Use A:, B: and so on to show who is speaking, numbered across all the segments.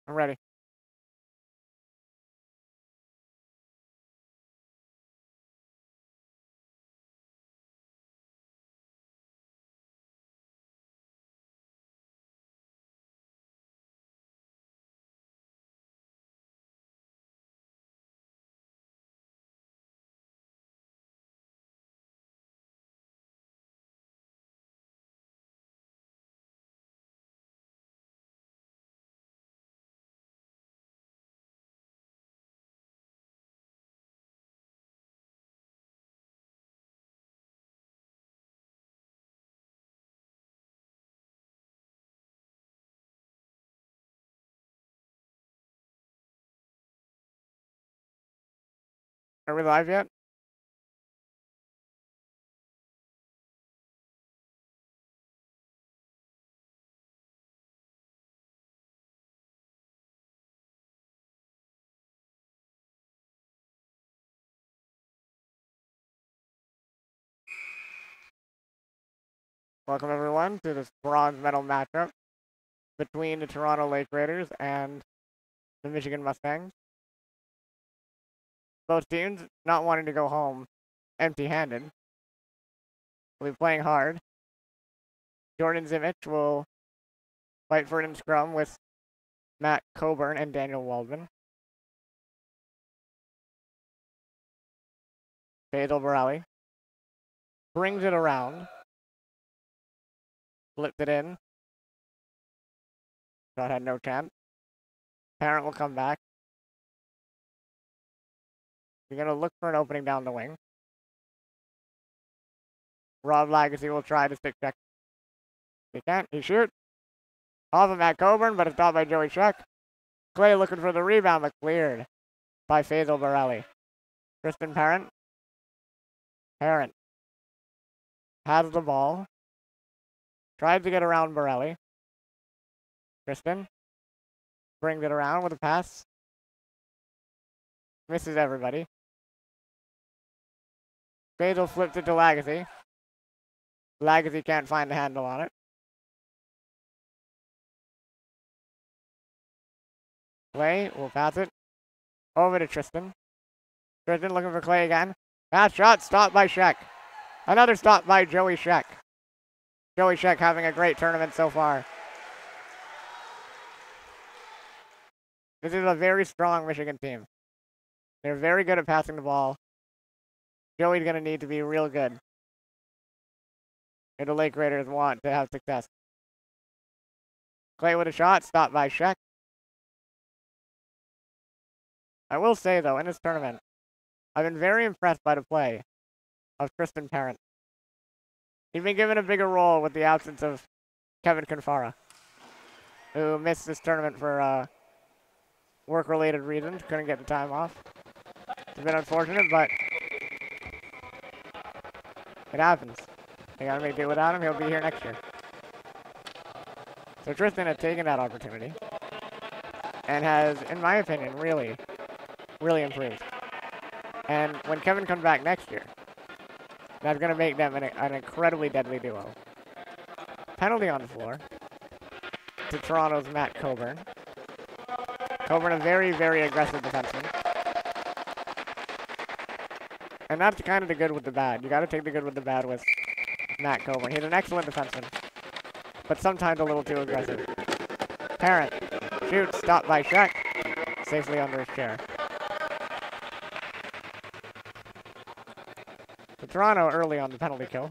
A: I'm ready. Are we live yet? Welcome everyone to this bronze medal matchup between the Toronto Lake Raiders and the Michigan Mustangs. Both teams not wanting to go home empty-handed. Will be playing hard. Jordan Zimmich will fight for it in scrum with Matt Coburn and Daniel Waldman. Faisal Barali brings it around. Flipped it in. Shot had no chance. Parent will come back. You're going to look for an opening down the wing. Rob Lagacy will try to stick check. He can't. He shoots. Off of Matt Coburn, but it's stopped by Joey Scheck. Clay looking for the rebound, but cleared by Faisal Barali. Tristan Parent. Parent has the ball. Tries to get around Barali. Tristan brings it around with a pass. Misses everybody. Faisal flips it to Lagacy. Lagacy can't find the handle on it. Clay will pass it over to Tristan. Tristan looking for Clay again. Pass shot stopped by Scheck. Another stop by Joey Scheck. Joey Scheck having a great tournament so far. This is a very strong Michigan team. They're very good at passing the ball. Joey's going to need to be real good if the Lake Raiders want to have success. Clay with a shot, stopped by Scheck. I will say, though, in this tournament, I've been very impressed by the play of Tristan Parent. He's been given a bigger role with the absence of Kevin Confara, who missed this tournament for work-related reasons, couldn't get the time off. It's been unfortunate, but it happens. They gotta make do without him. He'll be here next year. So Tristan has taken that opportunity and has, in my opinion, really improved. And when Kevin comes back next year, that's going to make them an incredibly deadly duo. Penalty on the floor to Toronto's Matt Coburn. Coburn, a very, very aggressive defenseman. And that's kind of the good with the bad. You got to take the good with the bad with Matt Coburn. He's an excellent defenseman, but sometimes a little too aggressive. Parent shoots, stopped by Scheck, safely under his chair. So Toronto early on the penalty kill.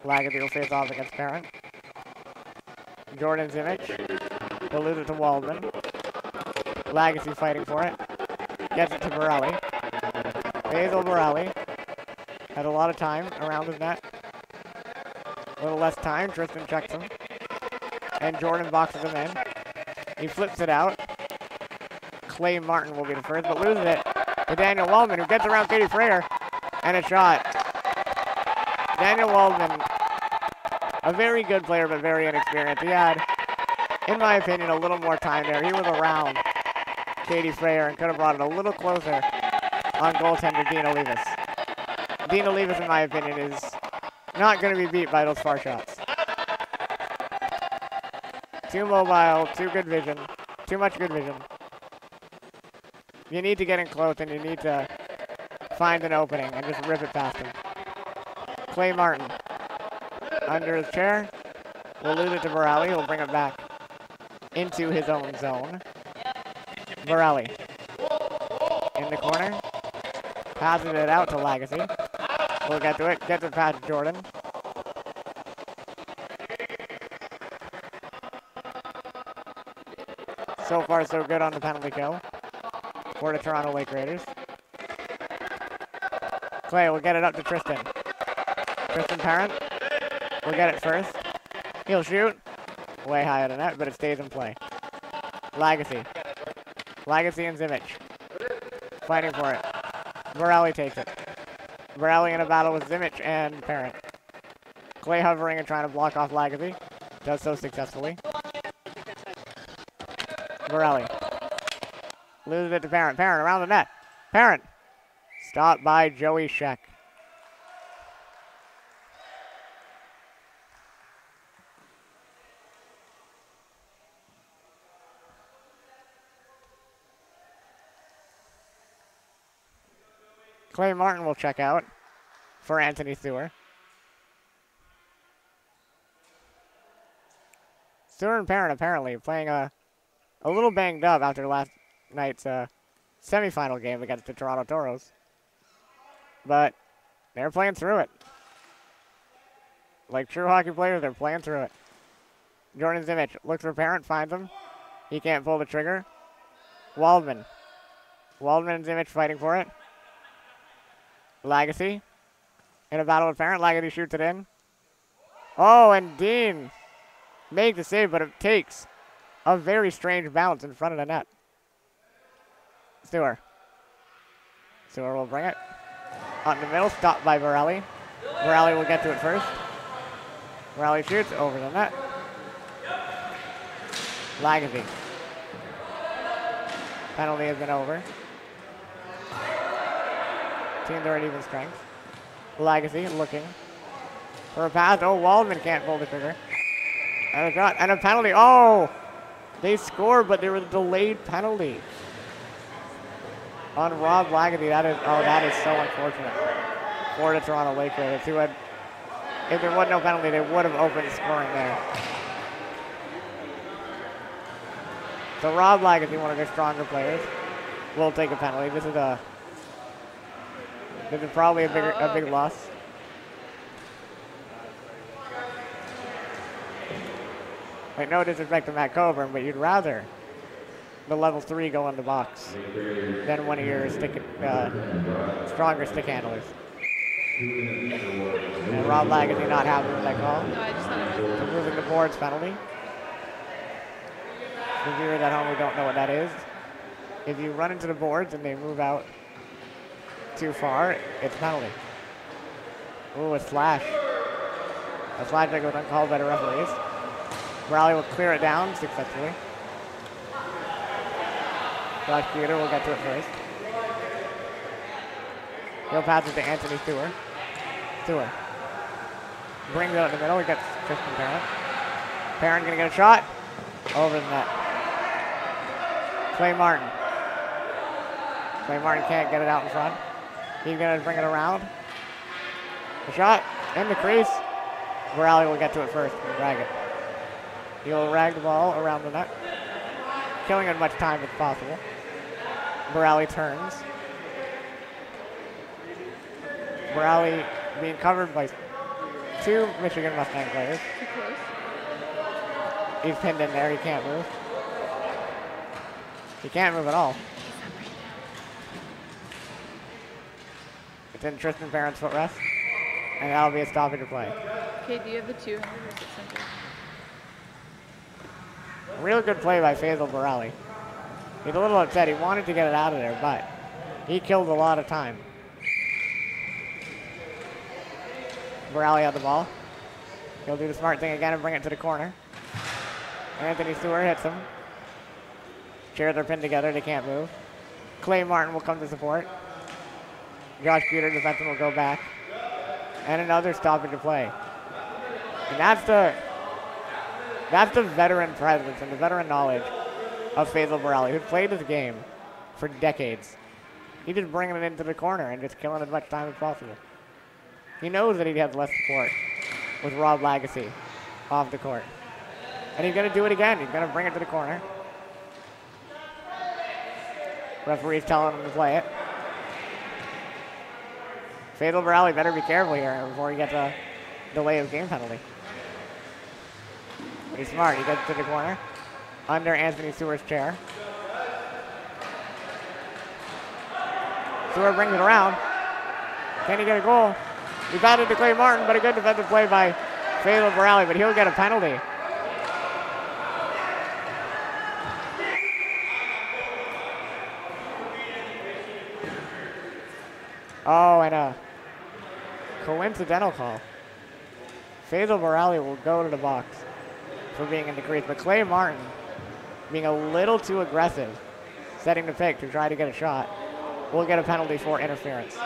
A: Lagacy will face off against Parent. Jordan Zimmich will lose it to Waldman. Lagacy fighting for it. Gets it to Barali. Faisal Barali has a lot of time around his net. A little less time. Tristan checks him. And Jordan boxes him in. He flips it out. Clay Martin will be the first, but loses it to Daniel Waldman, who gets around Katie Frater. And a shot. Daniel Waldman, a very good player, but very inexperienced. He had, in my opinion, a little more time there. He was around Katie Frater and could have brought it a little closer on goaltender Dina Levis. Dina Levis, in my opinion, is not going to be beat by those far shots. Too mobile, too good vision, too much good vision. You need to get in close and you need to find an opening and just rip it past him. Clay Martin, under his chair, will lose it to Borelli, he'll bring it back into his own zone. Borelli, in the corner, passes it out to Lagacy. We'll get to it, gets it past Jordan. So far, so good on the penalty kill for the Toronto Lake Raiders. Clay will get it up to Tristan. Tristan Parent will get it first. He'll shoot. Way high out of net, but it stays in play. Lagacy. Lagacy and Zimich. Fighting for it. Borelli takes it. Borelli in a battle with Zimich and Parent. Clay hovering and trying to block off Lagacy. Does so successfully. Borelli. Loses it to Parent. Parent around the net. Parent. Stopped by Joey Sheck. Clay Martin will check out for Anthony Sewer. Sewer and Parent apparently playing a little banged up after last night's semifinal game against the Toronto Toros. But they're playing through it. Like true hockey players, they're playing through it. Jordan Zimich looks for Parent, finds him. He can't pull the trigger. Waldman. Waldman and Zimich fighting for it. Lagacy. In a battle with Parent, Lagacy shoots it in. Oh, and Dean makes the save, but it takes a very strange bounce in front of the net. Sewer. Sewer will bring it. Out in the middle, stopped by Borelli. Borelli will get to it first. Borelli shoots over the net. Lagacy. Penalty has been over. Teams are at even strength. Lagacy looking for a pass. Oh, Waldman can't pull the trigger. And a shot and a penalty. Oh! They scored, but there was a delayed penalty on Rob Lagacy. That is so unfortunate for the Toronto Lake Raiders, who had, if there was no penalty, they would have opened scoring there. So Rob Lagacy, one of their stronger players, will take a penalty. This is probably a big loss. Like, no disrespect to Matt Coburn, but you'd rather the level 3 go in the box than one of your stronger stick handlers. And Rob Lagacy not happy with that call.
B: No, I just thought it was
A: Removing the boards penalty. For viewers at home who don't know what that is, if you run into the boards and they move out too far, it's penalty. Ooh, a slash. A slash that goes uncalled by the referees. Borelli will clear it down successfully. Josh Peter will get to it first. He'll pass it to Anthony Sewer. Sewer brings it out in the middle. He gets Tristan Parent. Parent gonna get a shot over the net. Clay Martin. Clay Martin can't get it out in front. He's gonna bring it around. The shot in the crease. Borelli will get to it first and drag it. He'll rag the ball around the net, killing as much time as possible. Borelli turns. Borelli being covered by 2 Michigan Mustang players.
B: too close.
A: He's pinned in there, he can't move. He can't move at all. It's in Tristan Parent's footrest, and that'll be a stoppage of play.
B: Okay, do you have the 200 or 600?
A: Real good play by Faisal Borelli. He's a little upset. He wanted to get it out of there, but he killed a lot of time. Borelli had the ball. He'll do the smart thing again and bring it to the corner. Anthony Sewer hits him. Chairs are pinned together. They can't move. Clay Martin will come to support. Josh Peter, defenseman, will go back. And another stoppage of play. And That's the veteran presence and the veteran knowledge of Faisal Borelli, who's played this game for decades. He's just bringing it into the corner and just killing as much time as possible. He knows that he has less support with Rob Lagasse off the court. And he's going to do it again. He's going to bring it to the corner. Referee's telling him to play it. Faisal Borelli better be careful here before he gets a delay of game penalty. But he's smart. He gets to the corner under Anthony Sewer's chair. Sewer brings it around. Can he get a goal? He batted to Clay Martin, but a good defensive play by Faisal Borelli, but he'll get a penalty. Oh, and a coincidental call. Faisal Borelli will go to the box for being in the crease, but Clay Martin being a little too aggressive, setting the pick to try to get a shot, will get a penalty for interference.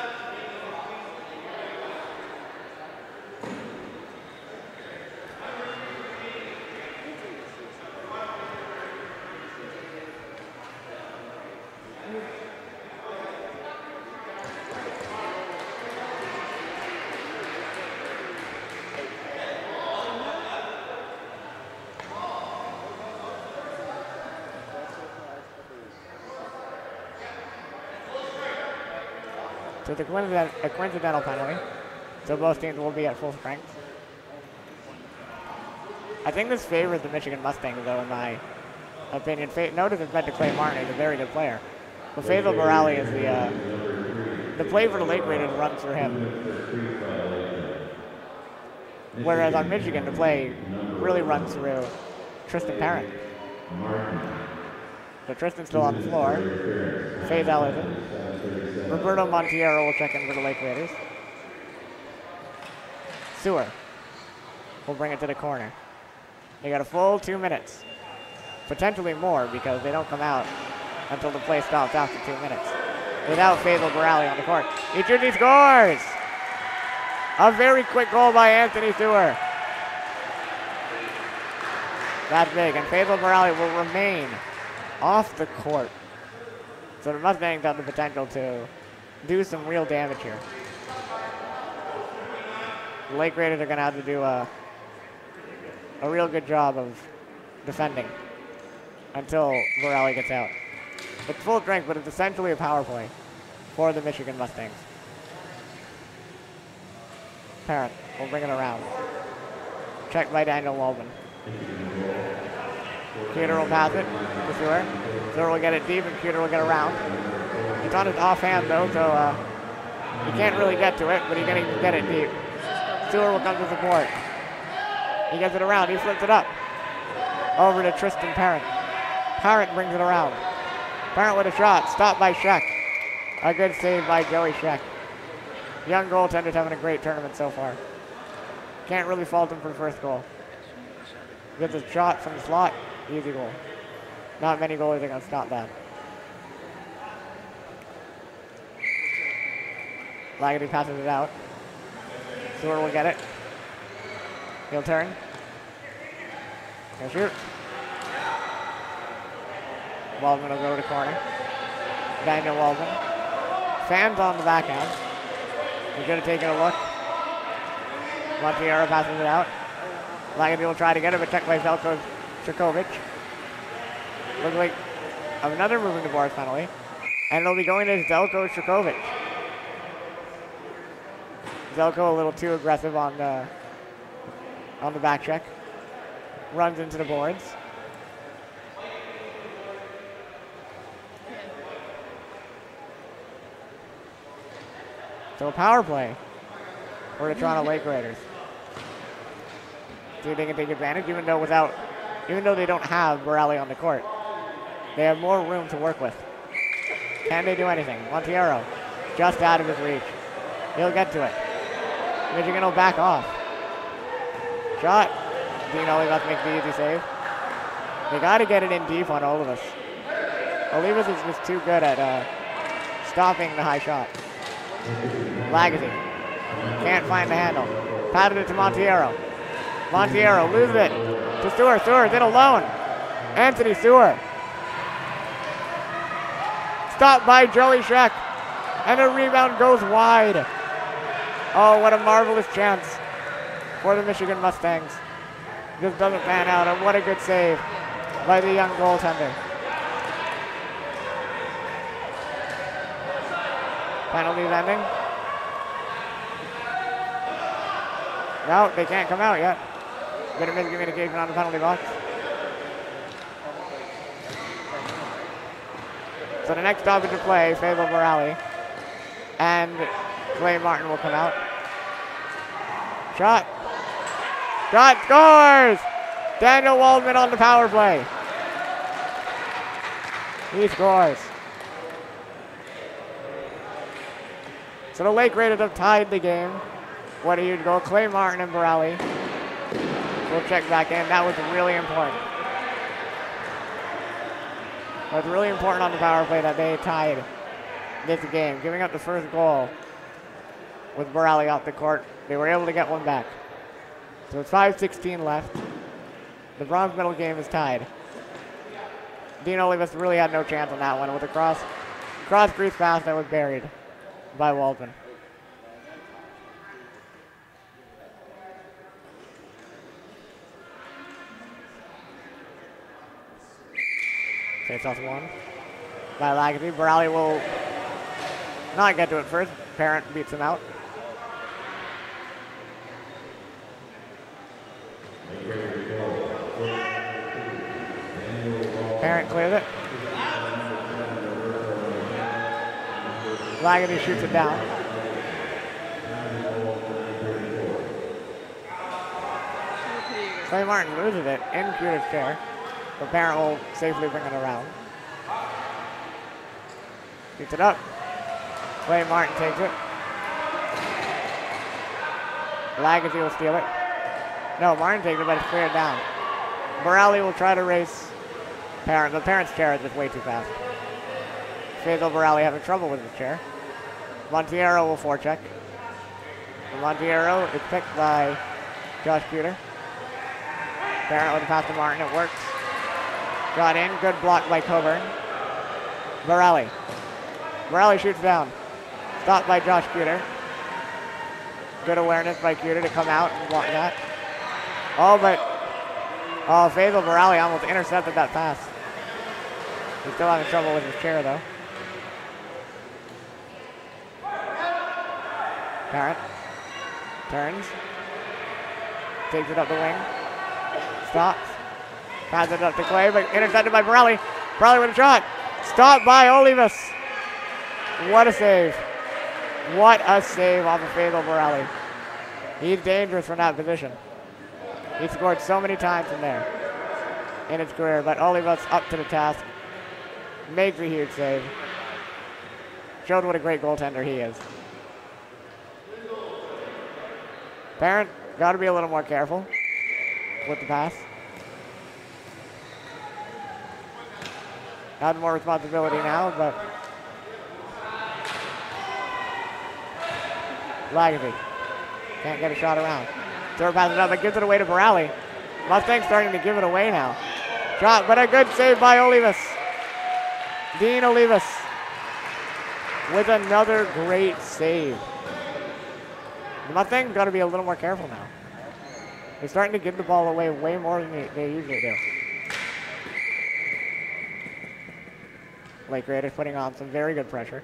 A: So it's a coincidental penalty. So both teams will be at full strength. I think this favors the Michigan Mustangs, though, in my opinion. Notice it's meant to Clay Martin. He's a very good player. But Faisal Borelli is the play for the Lake Raiders runs through him. Whereas on Michigan, the play really runs through Tristan Parent. So Tristan's still on the floor. Faisal isn't. Roberto Montiero will check in for the Lake Raiders. Sewer will bring it to the corner. They got a full 2 minutes. Potentially more because they don't come out until the play stops after 2 minutes. Without Faisal Borelli on the court. He scores! A very quick goal by Anthony Sewer. That's big, and Faisal Borelli will remain off the court. So the Mustangs have the potential to do some real damage here. The Lake Raiders are going to have to do a real good job of defending until Borelli gets out. It's full strength, but it's essentially a power play for the Michigan Mustangs. Parent will bring it around. Checked by Daniel Waldman. Cuter will pass it to Sewer. Sewer will get it deep, and Cuter will get around. It's on his offhand, though, so he can't really get to it, but he's going to get it deep. Sewer will come to support. He gets it around. He flips it up. Over to Tristan Parent. Parent brings it around. Parent with a shot. Stopped by Sheck. A good save by Joey Sheck. Young goaltenders having a great tournament so far. Can't really fault him for the first goal. Gets a shot from the slot. Easy goal. Not many goalies are going to stop that. Lagasse passes it out. Sewer will get it. He'll turn. He'll shoot. Waldman will go to the corner. Daniel Waldman. Fans on the backhand. He's going to take a look. Montiero passes it out. Lagasse will try to get it, but checked by Zelko Strakovic. Looks like another moving the boards penalty. And it'll be going to Zelko Strakovic. Zelko a little too aggressive on the back check. Runs into the boards. So a power play for the Toronto Lake Raiders. See if they can take advantage, even though they don't have Borelli on the court. They have more room to work with. Can they do anything? Montiero, just out of his reach. He'll get to it. Michigan will back off. Shot. Dean Olivas makes the easy save. They got to get it in deep on Olivas. Olivas is just too good at stopping the high shot. Lagasse can't find the handle. Patted it to Montiero. Montiero loses it. to Sewer. Sewer's in alone. Anthony Sewer. Stopped by Joey Schreck. And the rebound goes wide. Oh, what a marvelous chance for the Michigan Mustangs. Just doesn't pan out, and what a good save by the young goaltender. Penalties ending. No, they can't come out yet. Bit of miscommunication on the penalty box. So the next stoppage of play, Fayetteville Borali. And Clay Martin will come out. Shot. Shot scores! Daniel Waldman on the power play. He scores. So the Lake Raiders have tied the game. What a huge goal. Clay Martin and Borali will check back in. That was really important. It was really important on the power play that they tied this game, giving up the first goal with Borali off the court. They were able to get one back. So it's 5:16 left. The bronze medal game is tied. Dean Olivas really had no chance on that one with a cross crease pass that was buried by Waldman. Face-off one by Lagaty. Borali will not get to it first. Parent beats him out. Parent clears it. Lagaty shoots it down. Clay Martin loses it in Cuter's chair. The Parent will safely bring it around. Shoots it up. Clay Martin takes it. Lagaty will steal it. No, Martin takes it, but it's cleared down. Borali will try to race Parent. The Parent's chair is just way too fast. Fayetteville Borali having trouble with the chair. Montiero will forecheck. Montiero is picked by Josh Cuter. Parent with a pass to Martin. It works. Got in. Good block by Coburn. Borali. Borali shoots down. Stopped by Josh Cuter. Good awareness by Cuter to come out and block that. Oh, but Fayetteville Borali almost intercepted that pass. He's still having trouble with his chair, though. Parent turns. Takes it up the wing. Stops. Passes it up to Clay, but intercepted by Borali. Borali with a shot. Stopped by Olivas. What a save. What a save off of Fayetteville Borali. He's dangerous from that position. He scored so many times from there in his career, but Olivas up to the task. Makes a huge save. Showed what a great goaltender he is. Parent, got to be a little more careful with the pass. Has more responsibility now, but Lagaty can't get a shot around. Third passes up, but gives it away to Borali. Mustangs starting to give it away now. Shot, but a good save by Olivas. Dean Olivas with another great save. The Mustangs got to be a little more careful now. They're starting to give the ball away way more than they usually do. Lake Raiders putting on some very good pressure.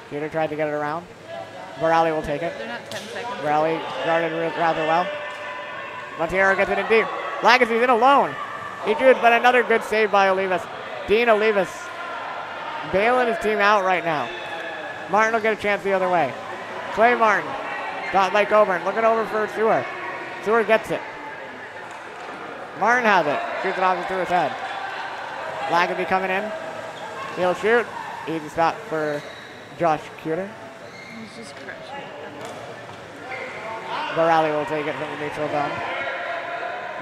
A: Peter tried to get it around. Borali will take it.
B: They're not 10 seconds.
A: Borali guarded rather well. Montiero gets it in deep. Lagaty's in alone. He drew it, but another good save by Olivas. Dean Olivas bailing his team out right now. Martin will get a chance the other way. Clay Martin, stopped by Coburn, looking over for Sewer. Sewer gets it. Martin has it. Shoots it off through his head. Lagaty coming in. He'll shoot. Easy stop for Josh Cuter.
B: He's just crushing it.
A: Borali will take it from the neutral zone.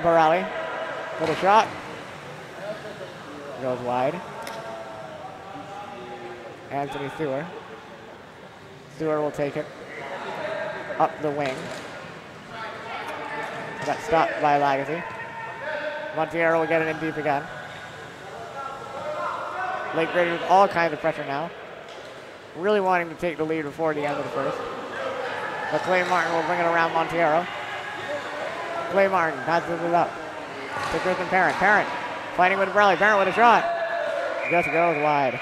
A: Borali with a shot. Goes wide. Anthony Stewart. Stewart will take it up the wing. Got stopped by Lagacy. Montiero will get it in deep again. Lake Graders with all kinds of pressure now. Really wanting to take the lead before the end of the first. But Clay Martin will bring it around Montiero. Clay Martin passes it up to Kristen Parent. Parent fighting with Borelli. Parent with a shot. Just goes wide.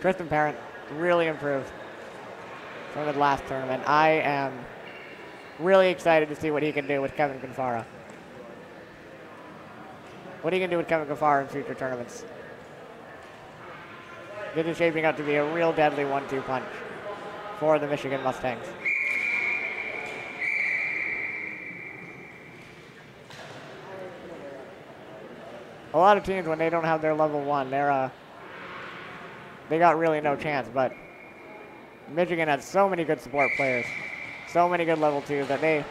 A: Kristen Parent really improved from the last tournament. I am really excited to see what he can do with Kevin Confara. What he can do with Kevin Confara in future tournaments. This is shaping up to be a real deadly 1-2 punch for the Michigan Mustangs. A lot of teams, when they don't have their level 1, they got really no chance, but Michigan has so many good support players, so many good level 2s that they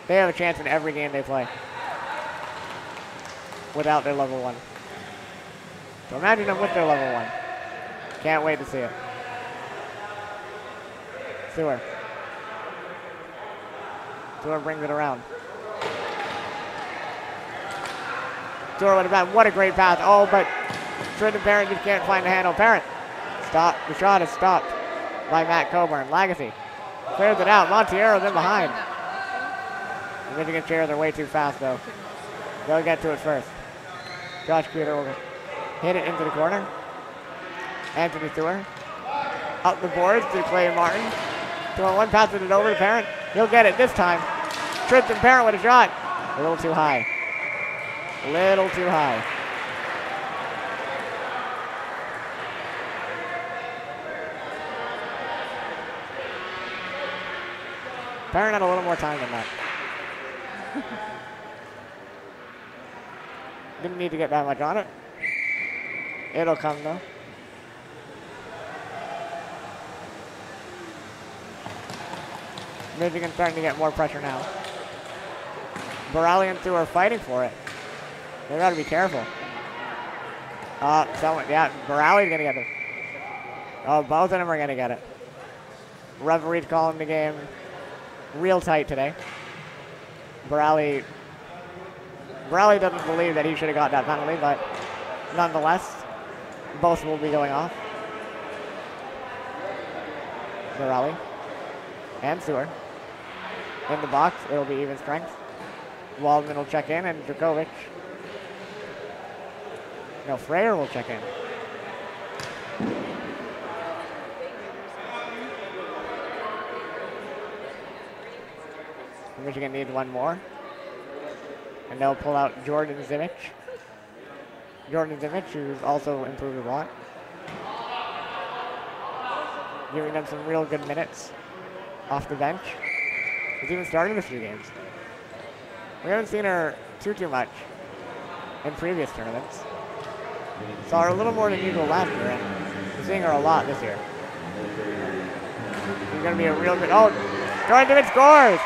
A: have a chance in every game they play without their level 1. So imagine them with their level 1. Can't wait to see it. Stewart. Stewart brings it around. Stewart with a bat. What a great pass. Oh, but Trinidad Parent just can't find the handle. Parent. Stop. The shot is stopped by Matt Coburn. Lagacy clears it out. Montiero's in behind. The Michigan Chairs are way too fast, though. They'll get to it first. Josh Cuter will hit it into the corner. Anthony Stewart. Up the boards to Clay Martin. 2-on-1 passes it over to Parent. He'll get it this time. Tristan Parent with a shot. A little too high. A little too high. Parent had a little more time than that. Didn't need to get that much on it. It'll come though. Michigan starting to get more pressure now. Borelli and Thue are fighting for it. They gotta be careful. Borelli's gonna get it. Oh, both of them are gonna get it. Referee's calling the game real tight today. Borelli doesn't believe that he should have got that penalty, but nonetheless, both will be going off. Borelli and Stewart in the box. It'll be even strength. Waldman will check in, and Dracovic. No, Freyer will check in. Michigan needs one more. And they'll pull out Jordan Zimich. Jordan Zimich, who's also improved a lot. Giving them some real good minutes off the bench. She's even started a few games. We haven't seen her too much in previous tournaments. Saw her a little more than usual last year, and we're seeing her a lot this year. She's going to be a real good... Oh, Jordan Zimich scores!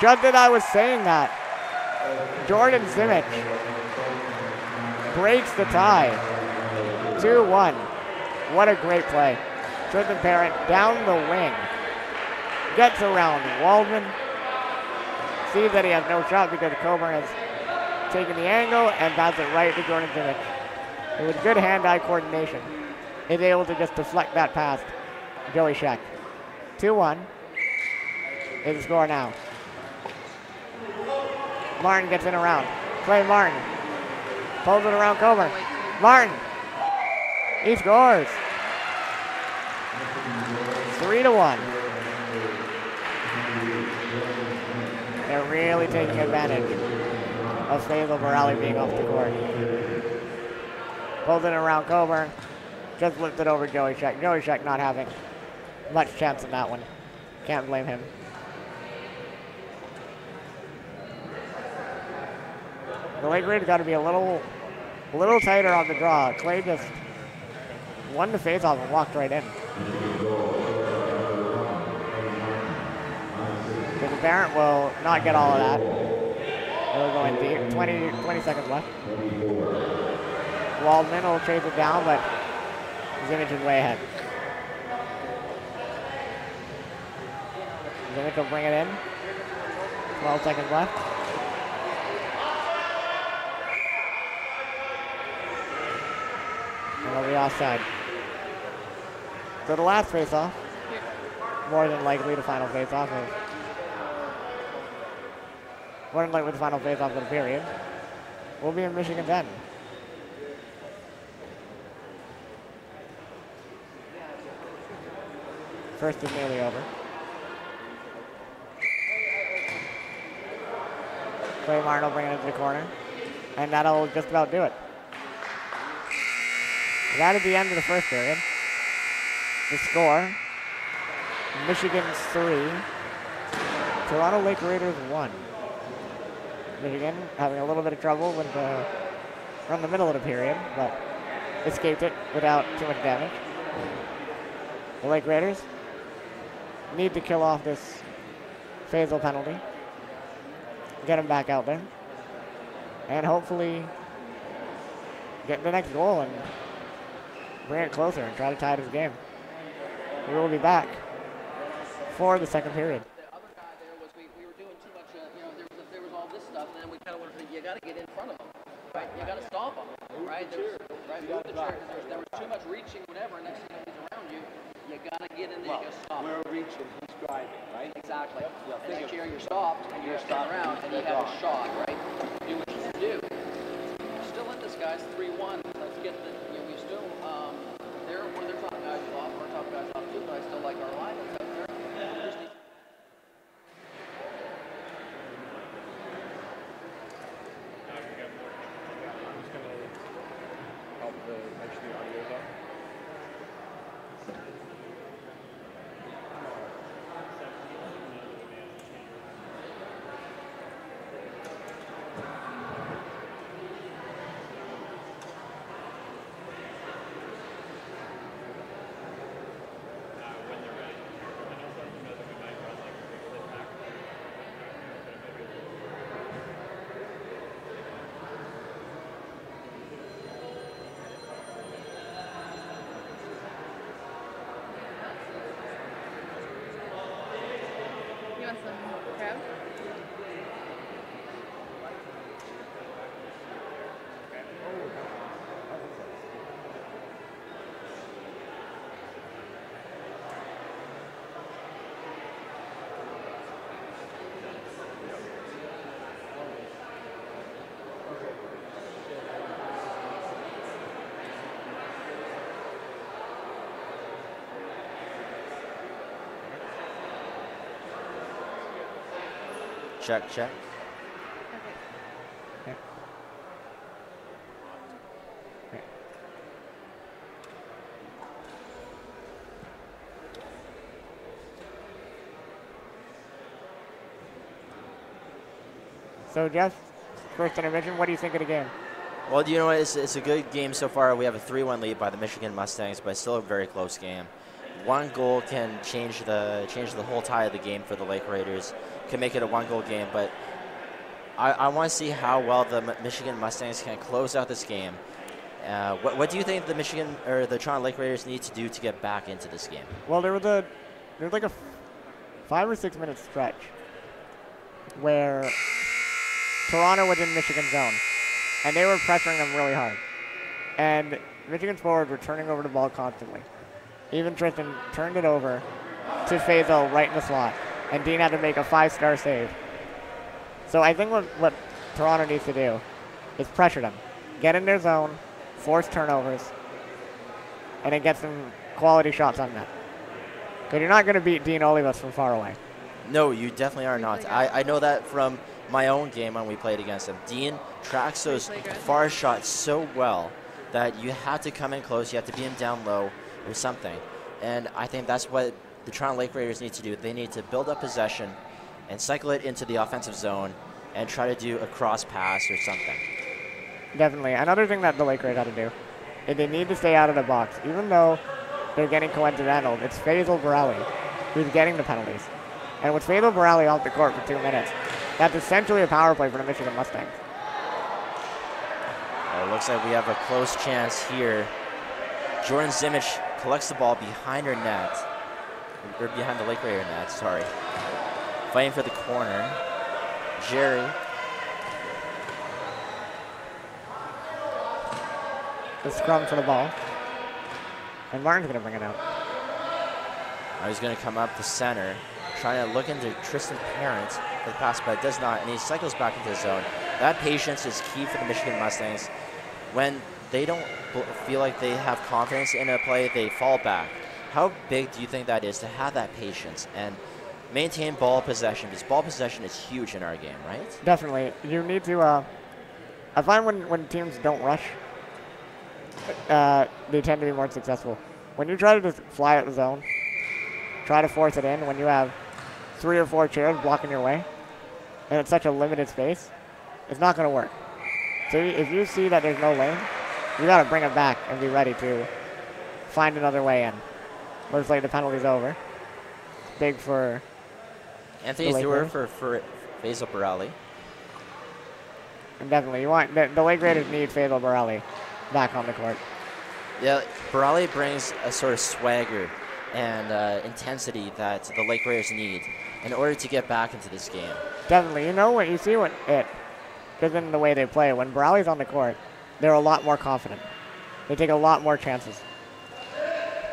A: Just that I was saying that. Jordan Zimich breaks the tie. 2-1. What a great play. Tristan Parent down the wing. Gets around Waldman. Sees that he has no shot because Coburn has taken the angle and passes it right to Jordan Zimich. And with good hand-eye coordination, is able to just deflect that past Joey Scheck. 2-1 is the score now. Martin gets in around. Clay Martin pulls it around Coburn. Martin, he scores. 3-1. They're really taking advantage of Faisal Borelli being off the court. Pulls it around Coburn. Just flipped it over Joey Scheck. Joey Scheck not having much chance in that one. Can't blame him. The Lake Raiders got to be a little tighter on the draw. Clay just won the face-off and walked right in. The Parent will not get all of that. It'll go in deep. 20 seconds left. Waldman will chase it down, but Zimmich is way ahead. Zimmich will bring it in. 12 seconds left. And it'll be offside. So the last face-off, more than likely the final face-off of the period, will be in Michigan's end. First is nearly over. Clay Martin will bring it into the corner, and that'll just about do it. That is the end of the first period. The score, Michigan 3, Toronto Lake Raiders 1. Michigan having a little bit of trouble with from the middle of the period, but escaped it without too much damage. The Lake Raiders need to kill off this Faisal penalty, get him back out there, and hopefully get the next goal and bring it closer and try to tie this game. We will be back for the second period.
C: The other guy there was we were doing too much, there was all this stuff, and then we kind of wanted to, you got to get in front of them, right? You got to stop them, right? Move the chair, because there was too much reaching, whatever, and next thing he's around you, you got to get in there, you got to stop him.
D: We're reaching, he's driving, right?
C: Exactly.
D: Yeah,
C: And next year you're stopped, and you're standing around, and you have a shot, right? Do what you do. We're still in this, guys, 3-1. Let's get the, we still, they're one of their top guys off, our top guys off too, but I still like our line that's out there. We just need
D: Help make sure the audio's up.
B: You want some crab?
E: Check, check.
B: Okay.
A: So Jeff, first intervention, what do you think of the game?
E: Well, you know what? It's a good game so far. We have a 3-1 lead by the Michigan Mustangs, but still a very close game. One goal can change the whole tie of the game for the Lake Raiders. Can make it a one-goal game, but I want to see how well the Michigan Mustangs can close out this game. What do you think the Michigan or the Toronto Lake Raiders need to do to get back into this game?
A: Well, there was like a 5 or 6 minute stretch where Toronto was in Michigan's zone, and they were pressuring them really hard. And Michigan's forwards were turning over the ball constantly. Even Tristan turned it over to Faisal right in the slot, and Dean had to make a 5-star save. So I think what Toronto needs to do is pressure them, get in their zone, force turnovers, and then get some quality shots on net. Because you're not going to beat Dean Olivas from far away.
E: No, you definitely are not. I know that from my own game when we played against him. Dean tracks those far shots so well that you have to come in close, you have to beat him down low or something. And I think that's what the Toronto Lake Raiders need to do. They need to build up possession and cycle it into the offensive zone and try to do a cross pass or something.
A: Definitely. Another thing that the Lake Raiders have to do is they need to stay out of the box. Even though they're getting coincidental, it's Faisal Borelli who's getting the penalties. And with Faisal Borelli off the court for 2 minutes, That's essentially a power play for the Michigan Mustangs.
E: It looks like we have a close chance here. Jordan Zimmich collects the ball behind her net, or behind the Lake Raider net, sorry. Fighting for the corner. Jerry.
A: The scrum for the ball. And Martin's going to bring it out.
E: He's going to come up the center, trying to look into Tristan Parent for the pass, but does not, and he cycles back into the zone. That patience is key for the Michigan Mustangs. When they don't feel like they have confidence in a play, they fall back. How big do you think that is to have that patience and maintain ball possession? Because ball possession is huge in our game, right?
A: Definitely. You need to, I find when teams don't rush, they tend to be more successful. When you try to just fly out the zone, try to force it in when you have 3 or 4 chairs blocking your way, and it's such a limited space, it's not going to work. So if you see that there's no lane, you got to bring it back and be ready to find another way in. Looks like the penalty's over. Big for
E: Anthony Stewart for Faisal Barali.
A: And definitely, you want the Lake Raiders need Faisal Barali back on the court.
E: Yeah, Barali brings a sort of swagger and intensity that the Lake Raiders need in order to get back into this game.
A: Definitely. You know what? You see what it, because in the way they play, when Barali's on the court, they're a lot more confident. They take a lot more chances.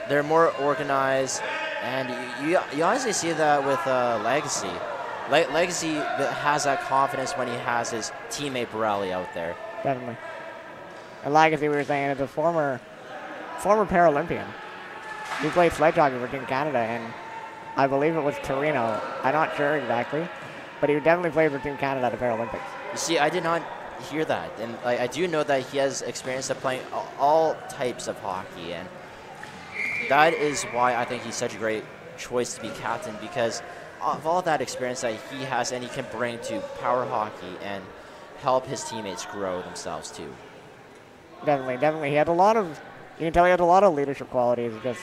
E: They're more organized, and you honestly see that with Legacy. Legacy has that confidence when he has his teammate Barali out there.
A: Definitely. And Legacy, we were saying, is a former Paralympian. He played sledge hockey for Team Canada, and I believe it was Torino. I'm not sure exactly, but he definitely played for Team Canada at the Paralympics.
E: You see, I did not hear that, and I do know that he has experience of playing all types of hockey, and that is why I think he's such a great choice to be captain, because of all that experience that he has and he can bring to power hockey and help his teammates grow themselves too.
A: Definitely. He had a lot of, you can tell he had a lot of leadership qualities just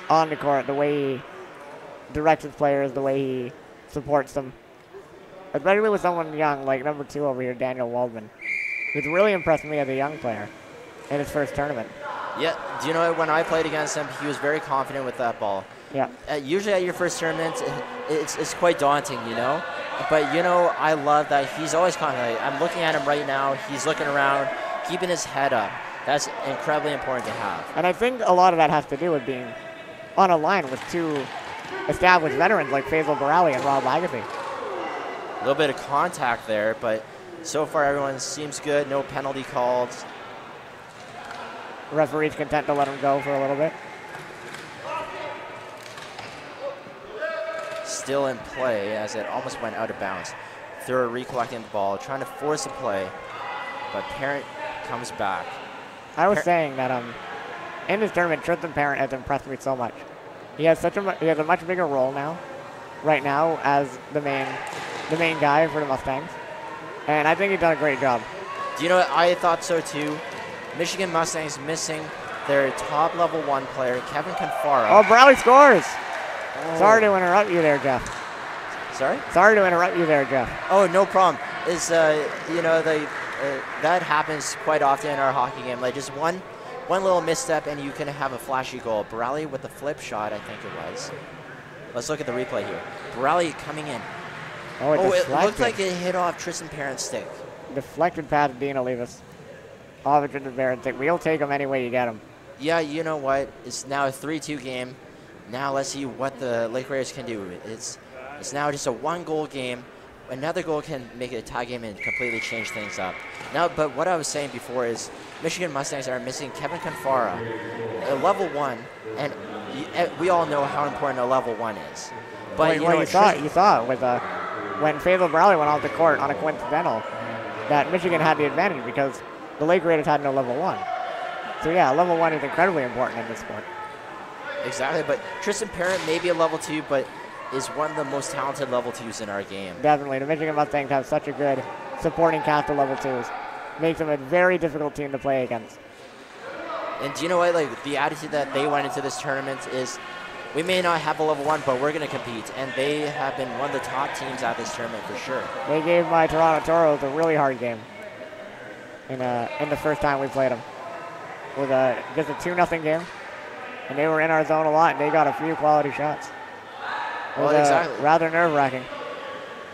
A: on the court, the way he directs his players, the way he supports them. Especially with someone young, like number 2 over here, Daniel Waldman, who's really impressed me as a young player in his first tournament.
E: Yeah, do you know what? When I played against him, he was very confident with that ball.
A: Yeah.
E: Usually at your first tournament, it's quite daunting, you know? But, you know, I love that he's always confident. I'm looking at him right now. He's looking around, keeping his head up. That's incredibly important to have.
A: And I think a lot of that has to do with being on a line with 2 established veterans like Faisal Barali and Rob Legacy.
E: A little bit of contact there, but so far everyone seems good. No penalty called.
A: The referee's content to let him go for a little bit.
E: Still in play as it almost went out of bounds. They're recollecting the ball, trying to force a play, but Parent comes back.
A: I was saying that in this tournament, Tristan Parent has impressed me so much. He has a much bigger role now, right now, as the main guy for the Mustangs, and I think he's done a great job.
E: Do you know what? I thought so too. Michigan Mustangs missing their top level 1 player, Kevin Confara.
A: Oh, Barali scores! Oh. Sorry to interrupt you there, Jeff.
E: Sorry?
A: Sorry to interrupt you there, Jeff.
E: Oh, no problem. Is you know, that happens quite often in our hockey game. Like just one little misstep and you can have a flashy goal. Barali with the flip shot, I think it was. Let's look at the replay here. Barali coming in.
A: Oh,
E: it looked like it hit off Tristan Parent's stick.
A: Deflected past Dina Levis. Off of Tristan Parent's stick. We'll take him any way you get him.
E: Yeah, you know what? It's now a 3-2 game. Now let's see what the Lake Raiders can do. It's now just a 1-goal game. Another goal can make it a tie game and completely change things up. Now, but what I was saying before is Michigan Mustangs are missing Kevin Confara, a level 1, and we all know how important a level 1 is. But
A: you saw it with when Faisal Barali went off the court on a coincidental that Michigan had the advantage because the Lake Raiders had no level 1. So yeah, level 1 is incredibly important in this sport.
E: Exactly, but Tristan Parent may be a level 2, but is one of the most talented level 2s in our game.
A: Definitely. The Michigan Mustangs have such a good supporting cast of level 2s. Makes them a very difficult team to play against.
E: And do you know what? Like the attitude that they went into this tournament is we may not have a level 1, but we're going to compete. And they have been one of the top teams at this tournament for sure.
A: They gave my Toronto Toros a really hard game in the first time we played them. It was just a 2-0 game. And they were in our zone a lot, and they got a few quality shots. It was
E: exactly.
A: Rather nerve-wracking.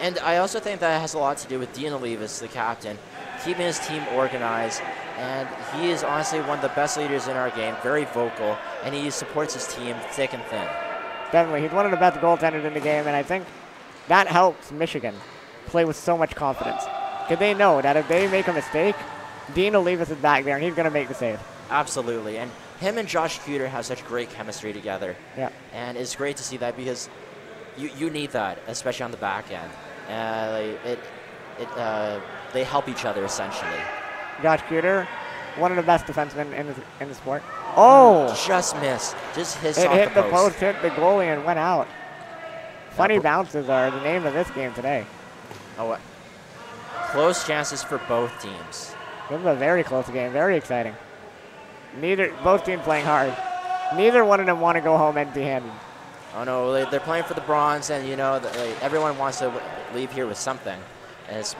E: And I also think that has a lot to do with Dean Olivas, the captain, keeping his team organized. And he is honestly one of the best leaders in our game, very vocal, and he supports his team thick and thin.
A: Definitely. He's one of the best goaltenders in the game, and I think that helps Michigan play with so much confidence. Because they know that if they make a mistake, Dean Olivas is back there, and he's going to make the save.
E: Absolutely. And him and Josh Cuter have such great chemistry together.
A: Yeah.
E: And it's great to see that because you need that, especially on the back end. They help each other, essentially.
A: Josh Cuter, one of the best defensemen in the sport. Oh!
E: Just missed. Just hit
A: It
E: off
A: hit
E: the
A: the
E: post.
A: post, hit the goalie, and went out. Funny bounces are the name of this game today.
E: Oh, close chances for both teams.
A: This is a very close game, very exciting. Both teams playing hard. Neither one of them want to go home empty-handed.
E: Oh no, they're playing for the bronze, and you know everyone wants to leave here with something, and it's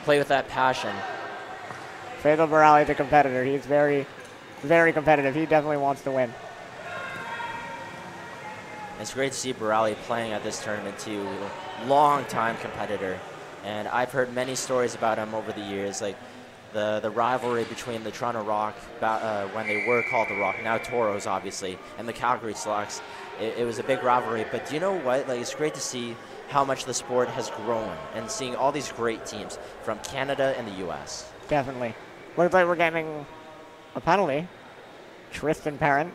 E: play with that passion.
A: Faisal Barali is a competitor. He's very, very competitive. He definitely wants to win.
E: It's great to see Barali playing at this tournament too. Long-time competitor, and I've heard many stories about him over the years, like the rivalry between the Toronto Rock, when they were called the Rock, now Toros obviously, and the Calgary Slugs. It was a big rivalry, but do you know what? Like, it's great to see how much the sport has grown and seeing all these great teams from Canada and the U.S.
A: Definitely. Looks like we're getting a penalty. Tristan Parent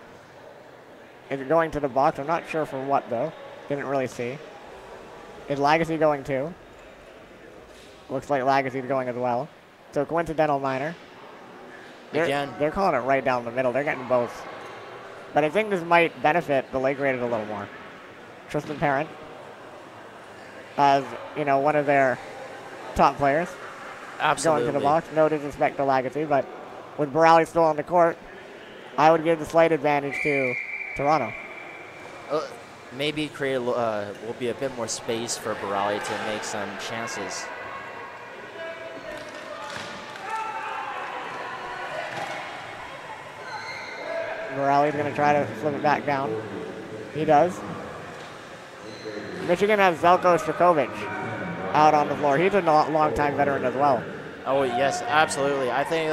A: is going to the box. I'm not sure for what, though. Didn't really see. Is Lagacy going too? Looks like Lagacy's going as well. So coincidental minor. They're calling it right down the middle. They're getting both. But I think this might benefit the Lake Raiders a little more. Tristan Parent, as one of their top players,
E: Absolutely.
A: going to the box. No disrespect to Lagacy, but with Barali still on the court, I would give the slight advantage to Toronto.
E: Maybe will be a bit more space for Barali to make some chances.
A: Barali's going to try to flip it back down. He does. Michigan has Zelko Strakovic out on the floor. He's a long-time veteran as well.
E: Oh, yes, absolutely. I think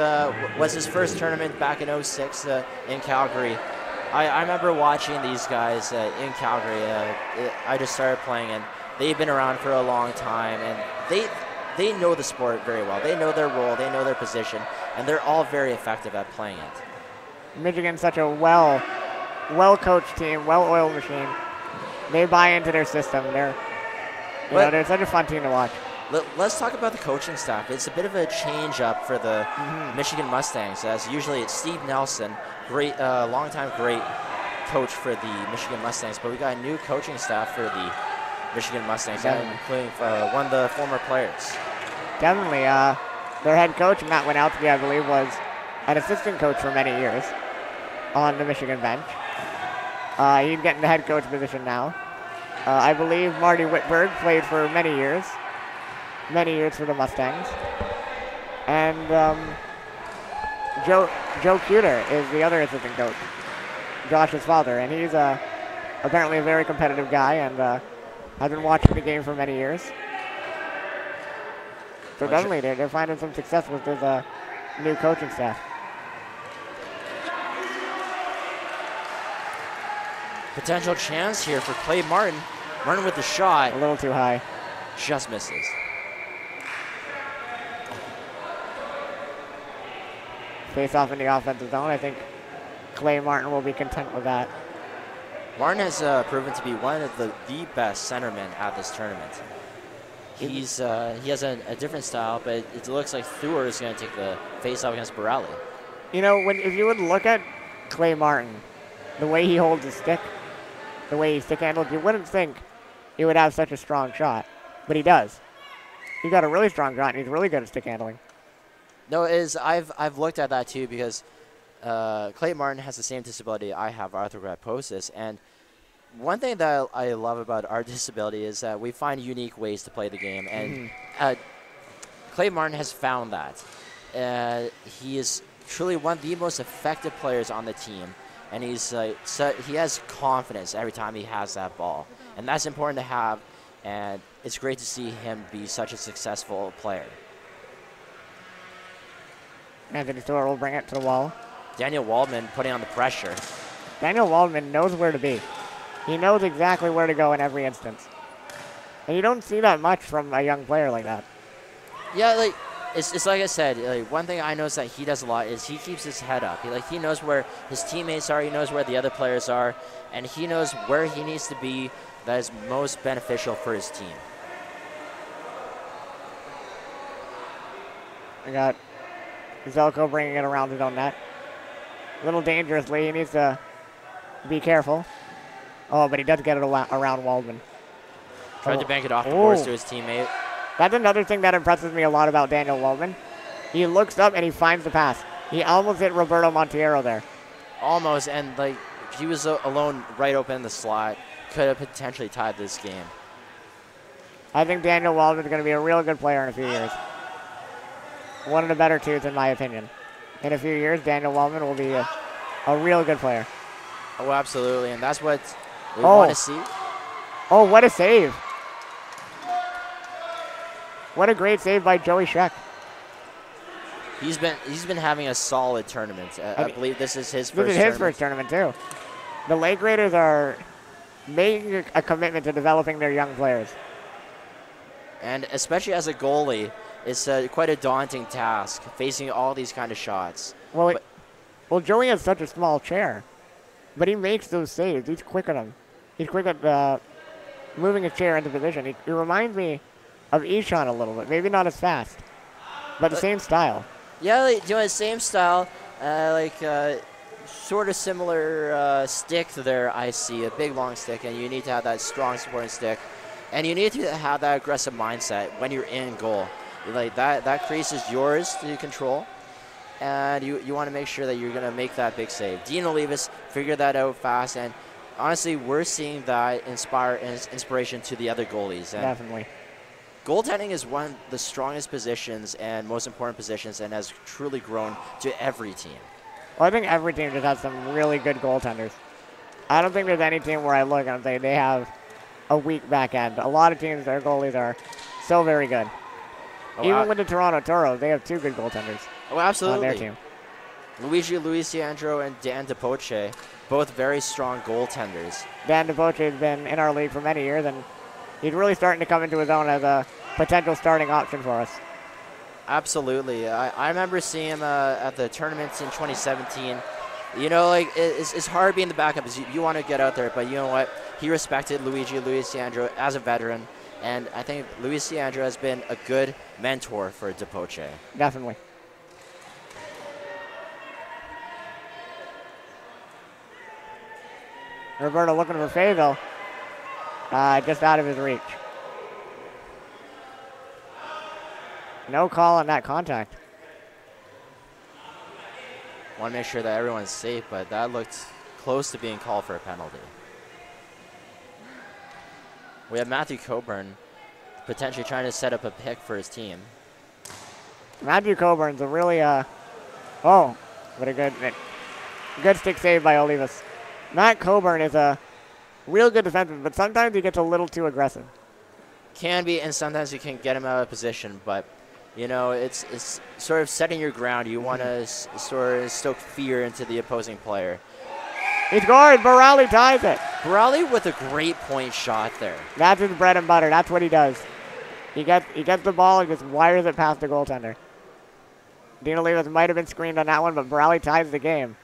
E: was his first tournament back in '06 in Calgary. I remember watching these guys in Calgary. I just started playing, and they've been around for a long time, and they know the sport very well. They know their role, they know their position, and they're all very effective at playing it.
A: Michigan's such a well-coached team, well-oiled machine. They buy into their system. They're such a fun team to watch.
E: Let's talk about the coaching staff. It's a bit of a change-up for the Michigan Mustangs, as usually it's Steve Nelson, longtime great coach for the Michigan Mustangs, but we got a new coaching staff for the Michigan Mustangs, including one of the former players.
A: Definitely. Their head coach, Matt Winowski, I believe, was an assistant coach for many years on the Michigan bench. He's getting the head coach position now. I believe Marty Whitberg played for many years for the Mustangs. And Joe Cuter is the other assistant coach, Josh's father, and he's apparently a very competitive guy and has been watching the game for many years. So definitely they're finding some success with this new coaching staff.
E: Potential chance here for Clay Martin. Martin with the shot.
A: A little too high.
E: Just misses.
A: Face off in the offensive zone. I think Clay Martin will be content with that.
E: Martin has proven to be one of the best centermen at this tournament. He has a different style, but it looks like Thur is going to take the face off against Barali.
A: If you would look at Clay Martin, the way he holds his stick, the way he stick handles, you wouldn't think he would have such a strong shot, but he does. He's got a really strong shot, and he's really good at stick handling.
E: No, I've looked at that too because Clay Martin has the same disability I have, arthrogryposis, and one thing that I love about our disability is that we find unique ways to play the game, and Clay Martin has found that. He is truly one of the most effective players on the team, and he has confidence every time he has that ball, and that's important to have, and it's great to see him be such a successful player.
A: Anthony Stewart will bring it to the wall.
E: Daniel Waldman putting on the pressure.
A: Daniel Waldman knows where to be. He knows exactly where to go in every instance. And you don't see that much from a young player like that.
E: Yeah, like it's like I said. Like, one thing I notice that he does a lot is he keeps his head up. He knows where his teammates are. He knows where the other players are, and he knows where he needs to be that is most beneficial for his team.
A: We got Zelko bringing it around his own net. A little dangerously. He needs to be careful. Oh, but he does get it around Waldman.
E: Tried to bank it off the boards to his teammate.
A: That's another thing that impresses me a lot about Daniel Waldman. He looks up and he finds the pass. He almost hit Roberto Monteiro there.
E: Almost, and like he was alone right open in the slot. Could have potentially tied this game.
A: I think Daniel Waldman is going to be a real good player in a few years. One of the better twos, in my opinion. In a few years, Daniel Waldman will be a real good player.
E: Oh, absolutely, and that's what we want to see.
A: Oh, what a save. What a great save by Joey Scheck.
E: He's been having a solid tournament. I believe this is his first tournament.
A: This is his first tournament, too. The Lake Raiders are making a commitment to developing their young players.
E: And especially as a goalie, it's quite a daunting task, facing all these kind of shots.
A: Well, Joey has such a small chair, but he makes those saves. He's quick at them. He's quick at moving his chair into position. He reminds me of Ishan a little bit. Maybe not as fast, but the same style.
E: Yeah, like, doing the same style, sort of similar stick there, I see. A big, long stick, and you need to have that strong supporting stick. And you need to have that aggressive mindset when you're in goal. Like that crease is yours to control, and you want to make sure that you're going to make that big save. Dean Olivas figured that out fast, and honestly, we're seeing that inspiration to the other goalies. And
A: definitely.
E: Goaltending is one of the strongest positions and most important positions, and has truly grown to every team.
A: Well, I think every team just has some really good goaltenders. I don't think there's any team where I look and say they have a weak back end. A lot of teams, their goalies are so very good. Even with the Toronto Toros, they have two good goaltenders.
E: Oh, absolutely.
A: On their team.
E: Luigi Luisiandro and Dan DePoce, both very strong goaltenders.
A: Dan DePoce has been in our league for many years, and he's really starting to come into his own as a potential starting option for us.
E: Absolutely. I remember seeing him at the tournaments in 2017. You know, like, it's hard being the backup. You want to get out there, but you know what? He respected Luigi Luisiandro as a veteran, and I think Luisiandro has been a good mentor for DePoce.
A: Definitely. Roberto looking for Fayetteville. Just out of his reach. No call on that contact.
E: Want to make sure that everyone's safe, but that looked close to being called for a penalty. We have Matthew Coburn potentially trying to set up a pick for his team.
A: Matthew Coburn's a really, what a good stick save by Olivas. Matt Coburn is a real good defenseman, but sometimes he gets a little too aggressive.
E: Can be, and sometimes you can get him out of position, but you know, it's sort of setting your ground. You want to sort of stoke fear into the opposing player.
A: He scored. Borelli ties it.
E: Borelli with a great point shot there.
A: That's his bread and butter. That's what he does. He gets the ball and just wires it past the goaltender. Dean Olivas might have been screened on that one, but Borelli ties the game.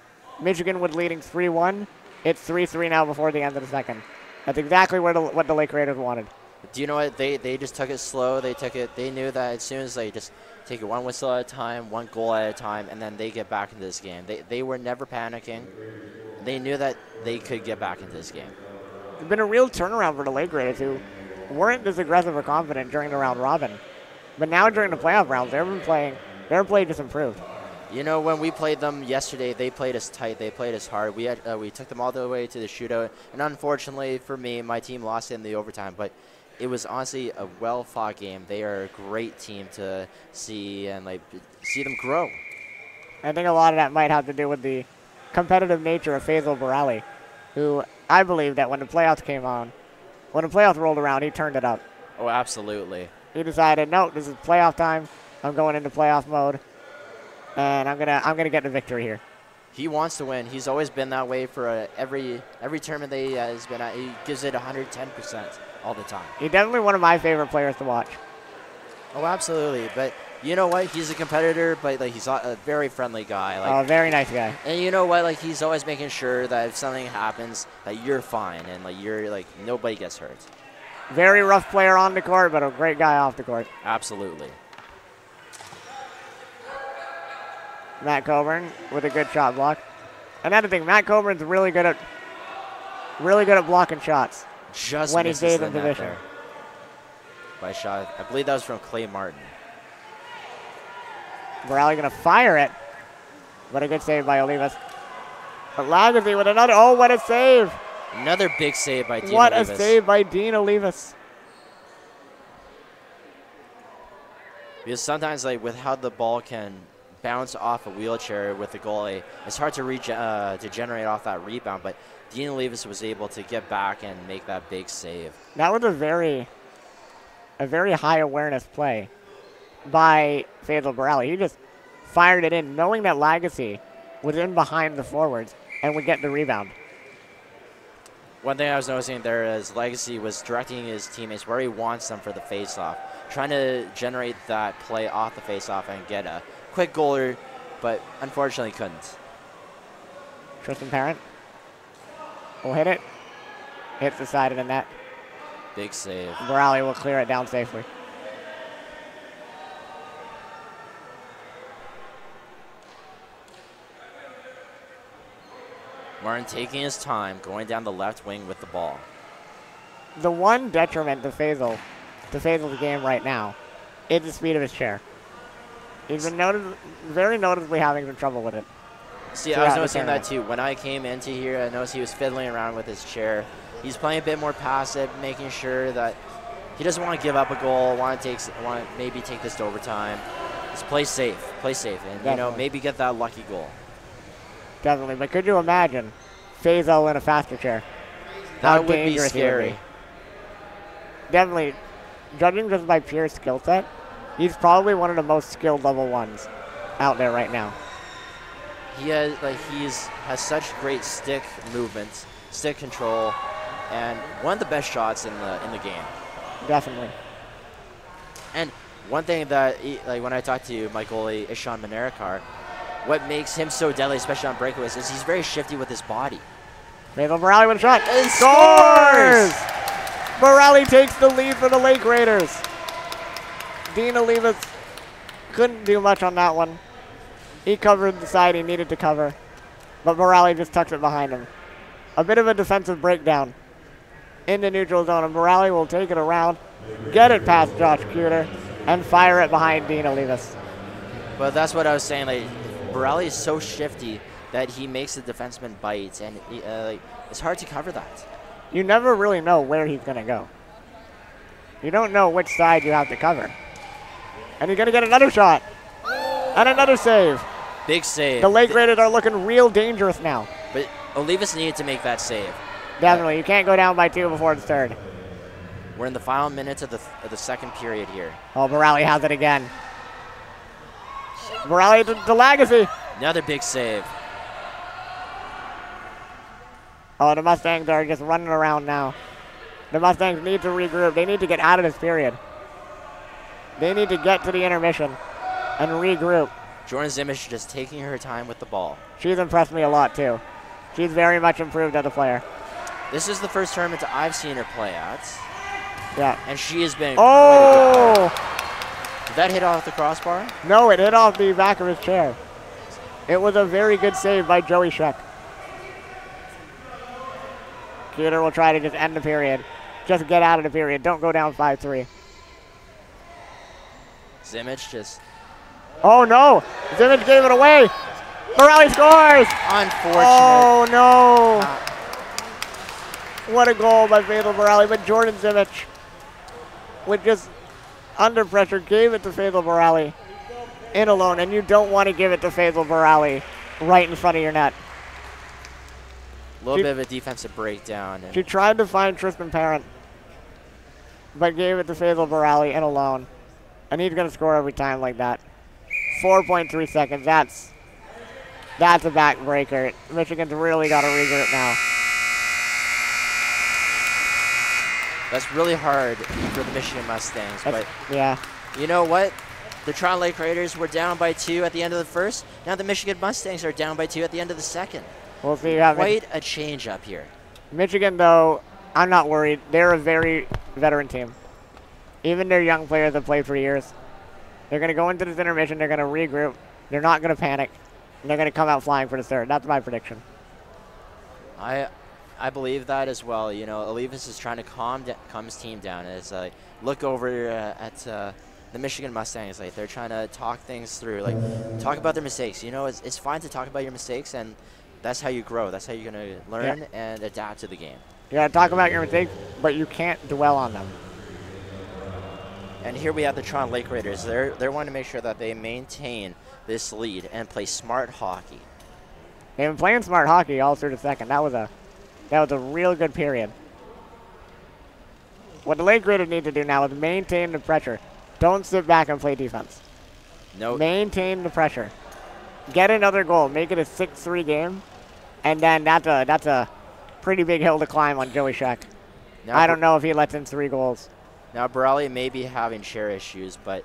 A: Michigan was leading 3-1. It's 3-3 now before the end of the second. That's exactly what the Lake Raiders wanted.
E: Do you know what? They just took it slow. They knew that as soon as they just take it one whistle at a time, one goal at a time, and then they get back into this game. They were never panicking. They knew that they could get back into this game.
A: It's been a real turnaround for the Lake Raiders, who weren't this aggressive or confident during the round robin. But now during the playoff rounds, their play just improved.
E: You know, when we played them yesterday, they played us tight. They played us hard. We took them all the way to the shootout. And unfortunately for me, my team lost in the overtime. But it was honestly a well-fought game. They are a great team to see and see them grow.
A: I think a lot of that might have to do with the competitive nature of Faisal Barali, who I believe that when the playoffs came on, when the playoffs rolled around, he turned it up.
E: Oh, absolutely.
A: He decided, no, this is playoff time. I'm going into playoff mode, and I'm gonna get the victory here.
E: He wants to win. He's always been that way for every tournament that he has been at. He gives it 110% all the time.
A: He's definitely one of my favorite players to watch.
E: Oh, absolutely. But you know what? He's a competitor, but he's a very friendly guy.
A: Very nice guy.
E: And you know what? He's always making sure that if something happens, that you're fine and you're nobody gets hurt.
A: Very rough player on the court, but a great guy off the court.
E: Absolutely.
A: Matt Coburn with a good shot block. Another thing, Matt Coburn's really good at blocking shots.
E: Just
A: when he
E: misses
A: stays
E: the
A: in
E: net
A: position.
E: there. By shot, I believe that was from Clay Martin.
A: Borelli gonna fire it, but a good save by Olivas. Lagacy with another. Oh, what a save!
E: Another big save by Dean
A: What
E: Olivas.
A: a save by Dean Olivas.
E: Because sometimes, with how the ball can bounce off a wheelchair with the goalie, it's hard to generate off that rebound. But Dean Olivas was able to get back and make that big save.
A: That was a very high awareness play by Faisal Borelli. He just fired it in, knowing that Lagacy was in behind the forwards and would get the rebound.
E: One thing I was noticing there is Legacy was directing his teammates where he wants them for the faceoff, trying to generate that play off the faceoff and get a quick goaler, but unfortunately couldn't.
A: Tristan Parent will hit it. Hits the side of the net.
E: Big save.
A: Borelli will clear it down safely.
E: Martin taking his time, going down the left wing with the ball.
A: The one detriment to Faisal's game right now is the speed of his chair. He's been very noticeably having some trouble with it.
E: See, I was noticing that too. When I came into here, I noticed he was fiddling around with his chair. He's playing a bit more passive, making sure that he doesn't want to give up a goal, want to maybe take this to overtime. Just play safe, and maybe get that lucky goal.
A: Definitely, but could you imagine Faisal in a faster chair?
E: That would be scary.
A: Definitely, judging just by pure skill set, he's probably one of the most skilled level ones out there right now.
E: He has has such great stick movements, stick control, and one of the best shots in the game.
A: Definitely.
E: And one thing that when I talked to my goalie Ishan Manerakar, what makes him so deadly, especially on breakaways, is he's very shifty with his body.
A: Faisal Borelli with a shot.
E: And
A: scores! Borelli takes the lead for the Lake Raiders. Dean Olivas couldn't do much on that one. He covered the side he needed to cover, but Borelli just tucks it behind him. A bit of a defensive breakdown in the neutral zone, and Borelli will take it around, get it past Josh Cuter, and fire it behind Dean Olivas.
E: But that's what I was saying. Borelli is so shifty that he makes the defenseman bite, and it's hard to cover that.
A: You never really know where he's going to go. You don't know which side you have to cover. And he's going to get another shot. And another save.
E: Big save.
A: The Lake Raiders are looking real dangerous now.
E: But Olivas needed to make that save.
A: Definitely. You can't go down by 2 before the third.
E: We're in the final minutes of the second period here.
A: Oh, Borelli has it again. Borelli to Lagacy.
E: Another big save.
A: Oh, the Mustangs are just running around now. The Mustangs need to regroup. They need to get out of this period. They need to get to the intermission and regroup.
E: Jordan Zimmich just taking her time with the ball.
A: She's impressed me a lot, too. She's very much improved as a player.
E: This is the first tournament I've seen her play at.
A: Yeah.
E: And she has been
A: Oh!
E: Did that hit off the crossbar?
A: No, it hit off the back of his chair. It was a very good save by Joey Sheck. Cuter will try to just end the period. Just get out of the period. Don't go down 5-3.
E: Zimmich just
A: Oh no! Zimmich gave it away. Borelli scores!
E: Unfortunate.
A: Oh no! What a goal by Faisal Borelli, but Jordan Zimmich, with just under pressure, gave it to Faisal Borelli in alone, and you don't want to give it to Faisal Borelli right in front of your net.
E: A little bit of a defensive breakdown.
A: She tried to find Tristan Parent, but gave it to Faisal Borelli in alone. And he's going to score every time like that. 4.3 seconds. That's a backbreaker. Michigan's really got to regroup now.
E: That's really hard for the Michigan Mustangs. But
A: yeah.
E: You know what? The Toronto Lake Raiders were down by 2 at the end of the first. Now the Michigan Mustangs are down by 2 at the end of the second.
A: We'll see.
E: Quite a change up here.
A: Michigan, though, I'm not worried. They're a very veteran team. Even their young players have played for years. They're going to go into this intermission. They're going to regroup. They're not going to panic. And they're going to come out flying for the third. That's my prediction.
E: I believe that as well. You know, Olivas is trying to calm his team down. As look over at the Michigan Mustangs, like they're trying to talk things through, like talk about their mistakes. You know, it's fine to talk about your mistakes, and that's how you grow. That's how you're going to learn and adapt to the game.
A: You got to talk about your mistakes, but you can't dwell on them.
E: And here we have the Toronto Lake Raiders. They're wanting to make sure that they maintain this lead and play smart hockey.
A: They've been playing smart hockey all through the second. That was a real good period. What the Lake Raiders need to do now is maintain the pressure. Don't sit back and play defense.
E: No.
A: Maintain the pressure. Get another goal. Make it a 6-3 game, and then that's a pretty big hill to climb on Joey Scheck. I don't know if he lets in 3 goals.
E: Now, Borelli may be having share issues, but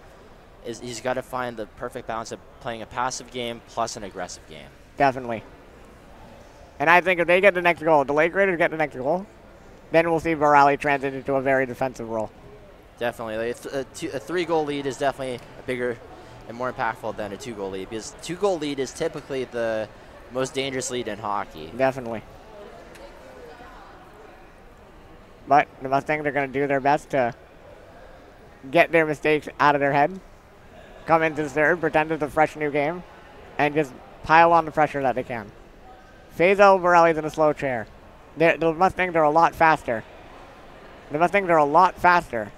E: he's got to find the perfect balance of playing a passive game plus an aggressive game.
A: Definitely. And I think if they get the next goal, the Lake Raiders get the next goal, then we'll see Borelli transition into a very defensive role.
E: Definitely. A 3-goal lead is definitely bigger and more impactful than a 2-goal lead, because 2-goal lead is typically the most dangerous lead in hockey.
A: Definitely. But the Mustangs are going to do their best to get their mistakes out of their head, come into the third, pretend it's a fresh new game, and just pile on the pressure that they can. Faisal Borelli's in a slow chair. The Mustangs are a lot faster. The Mustangs are a lot faster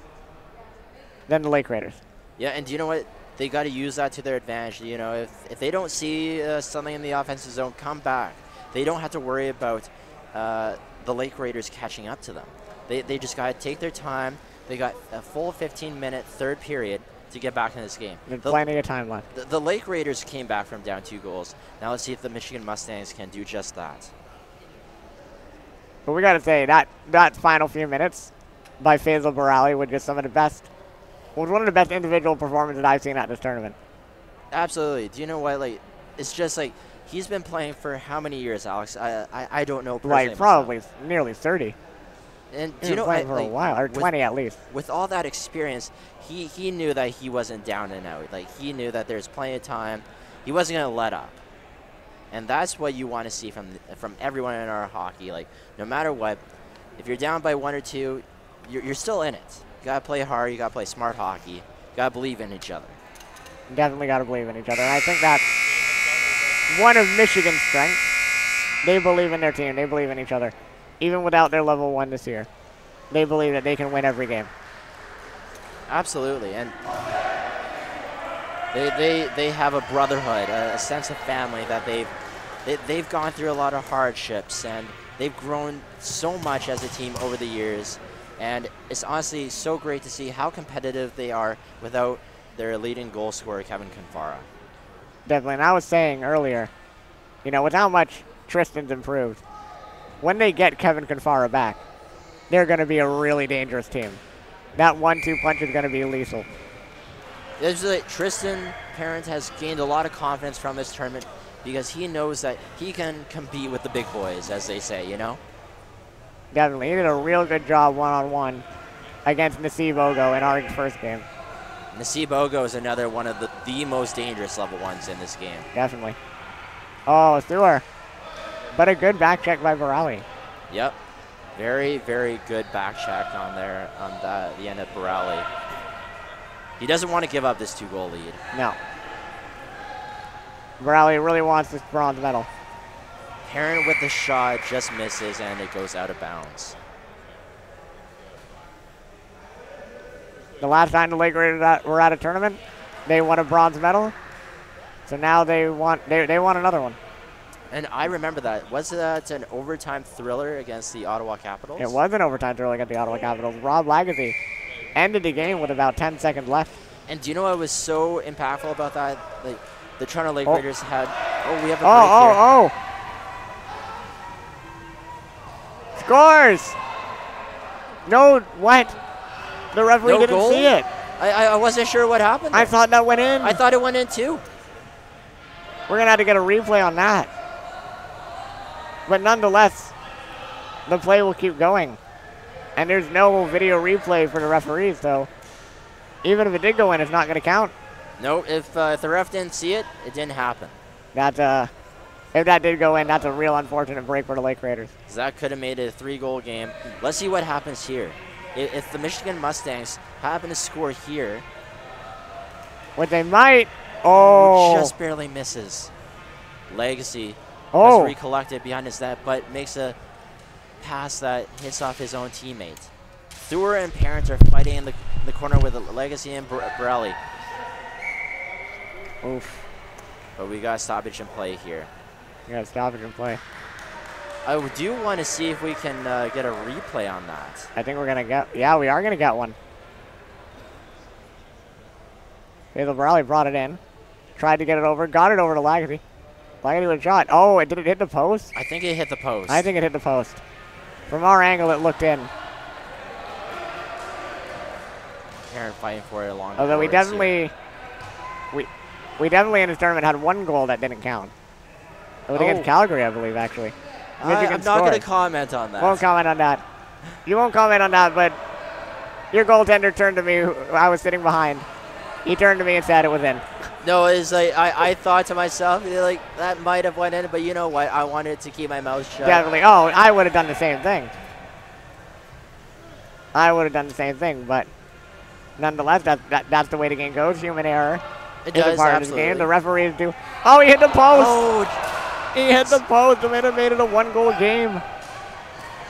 A: than the Lake Raiders.
E: Yeah, and do you know what? They got to use that to their advantage. You know, if they don't see something in the offensive zone, come back. They don't have to worry about the Lake Raiders catching up to them. They just got to take their time. They got a full 15-minute third period to get back in this game.
A: There's plenty of time left.
E: The Lake Raiders came back from down 2 goals. Now let's see if the Michigan Mustangs can do just that.
A: But we got to say, that final few minutes by Faisal Borelli was just one of the best individual performances I've seen at this tournament.
E: Absolutely. Do you know what? Like, it's just like he's been playing for how many years, Alex? I don't know.
A: Like probably nearly 30.
E: And
A: do you know, playing for a while, or 20 at least.
E: With all that experience, he knew that he wasn't down and out. Like, he knew that there's plenty of time. He wasn't going to let up. And that's what you want to see from everyone in our hockey. Like, no matter what, if you're down by 1 or 2, you're still in it. You got to play hard. You got to play smart hockey. You got to believe in each other.
A: Definitely got to believe in each other. And I think that's one of Michigan's strengths. They believe in their team. They believe in each other. Even without their level 1 this year, they believe that they can win every game.
E: Absolutely, and they have a brotherhood, a sense of family that they've gone through a lot of hardships, and they've grown so much as a team over the years. And it's honestly so great to see how competitive they are without their leading goal scorer, Kevin Confara.
A: Definitely, and I was saying earlier, you know, with how much Tristan's improved, when they get Kevin Confara back, they're going to be a really dangerous team. That 1-2 punch is going to be lethal.
E: Tristan Parent has gained a lot of confidence from this tournament because he knows that he can compete with the big boys, as they say, you know?
A: Definitely. He did a real good job one-on-one against Nassib Ogo in our first game.
E: Nassib Ogo is another one of the most dangerous level 1s in this game.
A: Definitely. Oh, Stewart. But a good back check by Borelli.
E: Yep. Very, very good back check on the end of Borelli. He doesn't want to give up this 2-goal lead.
A: No. Borelli really wants this bronze medal.
E: Heron with the shot just misses, and it goes out of bounds.
A: The last time the Lake Raiders were at a tournament, they won a bronze medal. So now they want another one.
E: And I remember that. Was that an overtime thriller against the Ottawa Capitals?
A: It was an overtime thriller against the Ottawa Capitals. Rob Lagacy ended the game with about 10 seconds left.
E: And do you know what was so impactful about that? Like, the Toronto Lake Raiders had. Oh, we have a break here.
A: Scores! No, what? The referee
E: No
A: didn't
E: goal?
A: see it.
E: I wasn't sure what happened there.
A: I thought that went in.
E: I thought it went in too.
A: We're going to have to get a replay on that. But nonetheless, the play will keep going. And there's no video replay for the referees, so even if it did go in, it's not going to count.
E: No, if the ref didn't see it, it didn't happen.
A: That's if that did go in, that's a real unfortunate break for the Lake Raiders.
E: That could have made it a 3-goal game. Let's see what happens here. If the Michigan Mustangs happen to score here,
A: What they might. Oh.
E: just barely misses. Legacy
A: Oh.
E: has recollected behind his net, but makes a pass that hits off his own teammate. Thur and Parent are fighting in the corner with Legacy and Borelli.
A: Oof.
E: But we got stoppage in play here.
A: You got to stop it and play.
E: I do want to see if we can get a replay on that.
A: I think we're going to get. Yeah, we are going to get one. Basil Borelli brought it in. Tried to get it over. Got it over to Lagacy. Lagacy with a shot. Oh, did it hit the post?
E: I think it hit the post.
A: I think it hit the post. From our angle, it looked in.
E: Parent fighting for it along.
A: Although we
E: boards
A: definitely, we definitely in this tournament had one goal that didn't count. It was against Calgary, I believe, actually.
E: I'm not going to comment on that.
A: Won't comment on that. You won't comment on that, but your goaltender turned to me. I was sitting behind. He turned to me and said it was in.
E: No, it's like I thought to myself, like that might have went in, but you know what? I wanted to keep my mouth shut.
A: Definitely. Oh, I would have done the same thing. I would have done the same thing, but nonetheless, that's the way the game goes. Human error.
E: It
A: is
E: does,
A: a part of
E: absolutely.
A: this game. The referees do. Oh, he hit the post.
E: Oh,
A: he hit the post. It made it a one-goal game.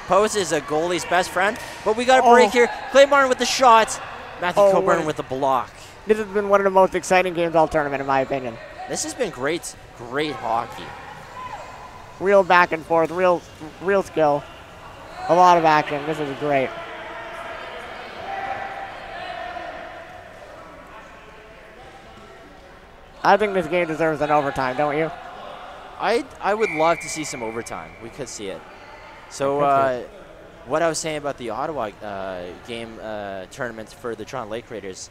E: post is a goalie's best friend, but we got a break here. Clay Martin with the shot. Matthew Coburn with the block.
A: This has been one of the most exciting games all tournament, in my opinion.
E: This has been great hockey.
A: Real back and forth, real skill. A lot of action. This is great. I think this game deserves an overtime, don't you?
E: I would love to see some overtime. We could see it. So what I was saying about the Ottawa game tournament for the Toronto Lake Raiders,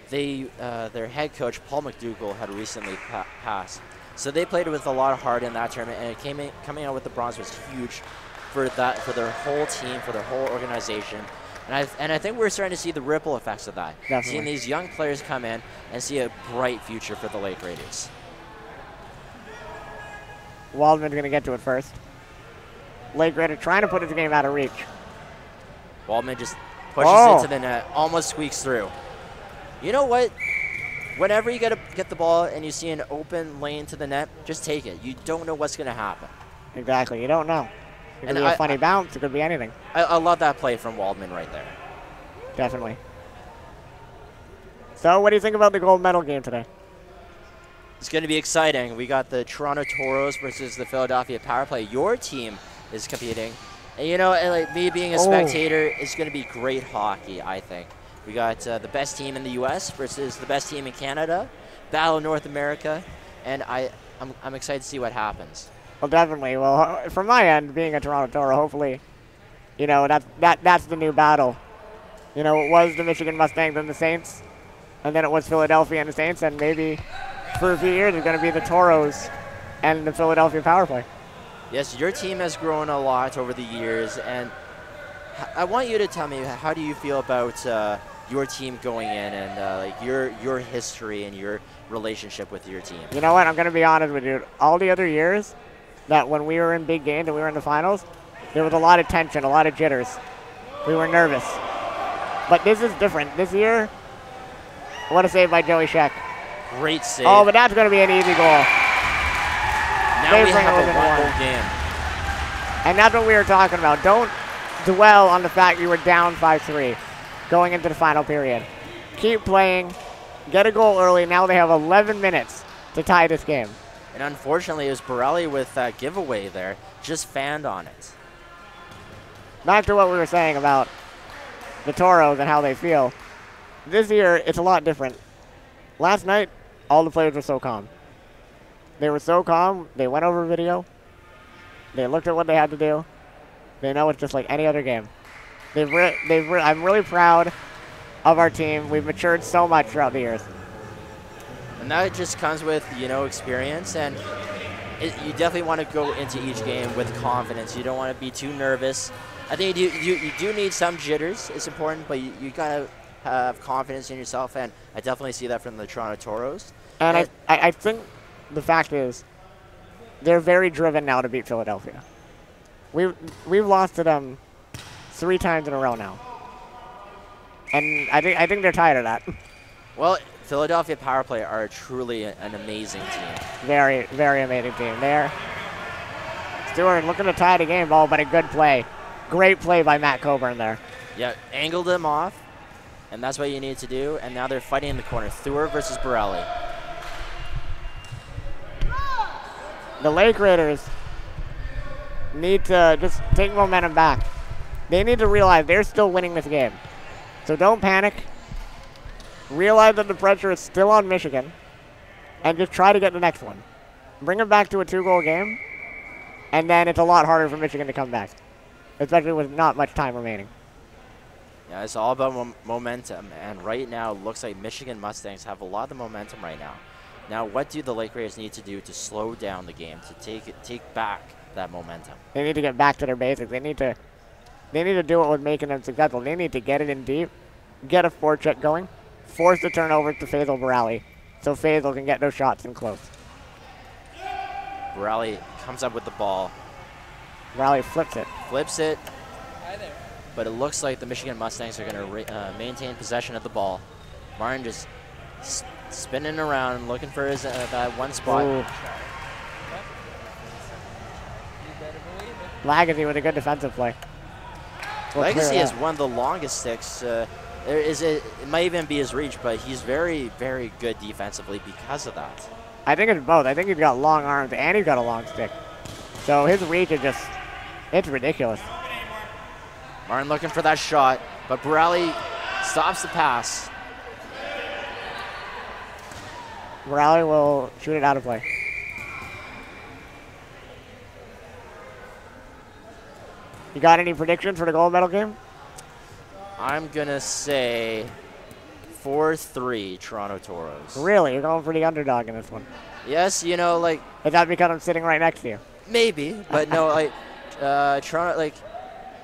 E: their head coach, Paul McDougall, had recently passed. So they played with a lot of heart in that tournament, and coming out with the bronze was huge for their whole team, for their whole organization. And I think we're starting to see the ripple effects of that.
A: Definitely.
E: Seeing these young players come in and see a bright future for the Lake Raiders.
A: Waldman's going to get to it first. Lake Raider trying to put his game out of reach.
E: Waldman just pushes it to the net, almost squeaks through. You know what? Whenever you get the ball and you see an open lane to the net, just take it. You don't know what's going to happen.
A: Exactly. You don't know. It could be a funny bounce. It could be anything.
E: I love that play from Waldman right there.
A: Definitely. So, what do you think about the gold medal game today?
E: It's going to be exciting. We got the Toronto Toros versus the Philadelphia Power Play. Your team is competing. And, you know, like me being a spectator, it's going to be great hockey, I think. We got the best team in the U.S. versus the best team in Canada, Battle of North America, and I'm excited to see what happens.
A: Well, definitely. Well, from my end, being a Toronto Toro, hopefully, you know, that's the new battle. You know, it was the Michigan Mustangs and the Saints, and then it was Philadelphia and the Saints, and maybe for a few years it's going to be the Toros and the Philadelphia Power Play.
E: Yes, your team has grown a lot over the years, and I want you to tell me, how do you feel about your team going in and like your history and your relationship with your team?
A: You know what? I'm going to be honest with you. All the other years that when we were in big games and we were in the finals, there was a lot of tension, a lot of jitters. We were nervous. But this is different. This year, what a save by Joey Sheck.
E: Great save.
A: Oh, but that's going to be an easy goal. favoring
E: we have
A: it
E: a
A: within
E: one-goal
A: one.
E: game.
A: And that's what we were talking about. Don't dwell on the fact you were down 5-3 going into the final period. Keep playing. Get a goal early. Now they have 11 minutes to tie this game.
E: And unfortunately, it was Borelli with that giveaway there. Just fanned on it.
A: Back to what we were saying about the Toros and how they feel. This year, it's a lot different. Last night, all the players were so calm. They were so calm. They went over video. They looked at what they had to do. They know it's just like any other game. I'm really proud of our team. We've matured so much throughout the years.
E: And that just comes with, experience. And you definitely want to go into each game with confidence. You don't want to be too nervous. I think you do need some jitters. It's important, but you got to have confidence in yourself. And I definitely see that from the Toronto Toros.
A: And I think the fact is they're very driven now to beat Philadelphia. We've lost to them 3 times in a row now. And I think they're tired of that.
E: Well, Philadelphia Power Play are truly an amazing team.
A: Very, very amazing team. There. Stewart looking to tie the game ball, but a good play. Great play by Matt Coburn there.
E: Yeah, angled him off, and that's what you need to do. And now they're fighting in the corner. Thur versus Borelli.
A: The Lake Raiders need to just take momentum back. They need to realize they're still winning this game. So don't panic. Realize that the pressure is still on Michigan, and just try to get the next one. Bring it back to a 2-goal game, and then it's a lot harder for Michigan to come back, especially with not much time remaining.
E: Yeah, it's all about momentum, and right now it looks like Michigan Mustangs have a lot of the momentum right now. Now, what do the Lake Raiders need to do to slow down the game, to take back that momentum?
A: They need to get back to their basics. They need to do what was making them successful. They need to get it in deep, get a forecheck going, force the turnover to Faisal Borelli, so Faisal can get those shots in close.
E: Borelli comes up with the ball.
A: Borelli flips it.
E: Flips it. But it looks like the Michigan Mustangs are going to maintain possession of the ball. Martin just spinning around, looking for his that one spot.
A: Ooh. Legacy with a good defensive play.
E: Legacy has one of the longest sticks. It might even be his reach, but he's very, very good defensively because of that.
A: I think it's both. I think he's got long arms and he's got a long stick. So his reach is just, it's ridiculous.
E: Martin looking for that shot, but Borelli stops the pass.
A: Borelli will shoot it out of play. You got any predictions for the gold medal game?
E: I'm going to say 4-3 Toronto Toros.
A: Really? You're going for the underdog in this one?
E: Yes,
A: Is that because I'm sitting right next to you?
E: Maybe, but no, Toronto,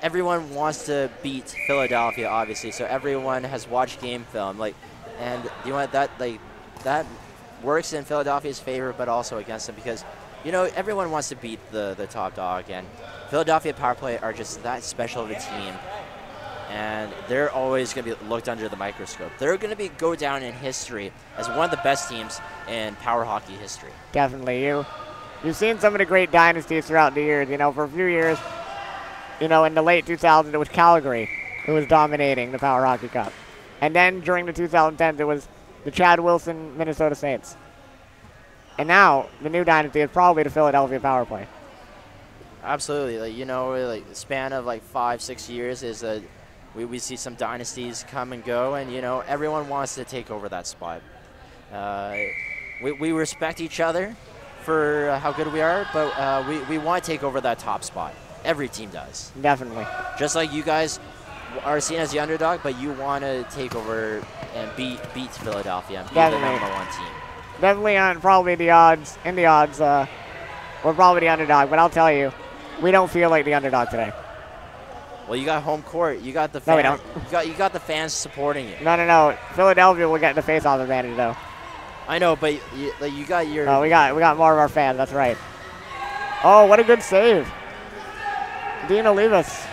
E: everyone wants to beat Philadelphia, obviously, so everyone has watched game film, and you want that works in Philadelphia's favor, but also against them because, everyone wants to beat the top dog, and Philadelphia Power Play are just that special of a team, and they're always going to be looked under the microscope. They're going to go down in history as one of the best teams in power hockey history.
A: Definitely. You've seen some of the great dynasties throughout the years. For a few years, in the late 2000s, it was Calgary who was dominating the Power Hockey Cup. And then during the 2010s, it was the Chad Wilson Minnesota Saints. And now, the new dynasty is probably the Philadelphia Power Play.
E: Absolutely. The span of 5-6 years is we see some dynasties come and go, and everyone wants to take over that spot. We respect each other for how good we are, but we want to take over that top spot. Every team does.
A: Definitely.
E: Just like you guys are seen as the underdog, but you want to take over and beat Philadelphia and be the number one team.
A: Definitely on probably the odds. In the odds, we're probably the underdog, but I'll tell you, we don't feel like the underdog today.
E: Well, you got home court. You got the fans.
A: No, we don't.
E: You got the fans supporting you.
A: No. Philadelphia will get the face-off advantage, though.
E: I know, but you got your.
A: Oh, we got more of our fans. That's right. Oh, what a good save, Dean Olivas,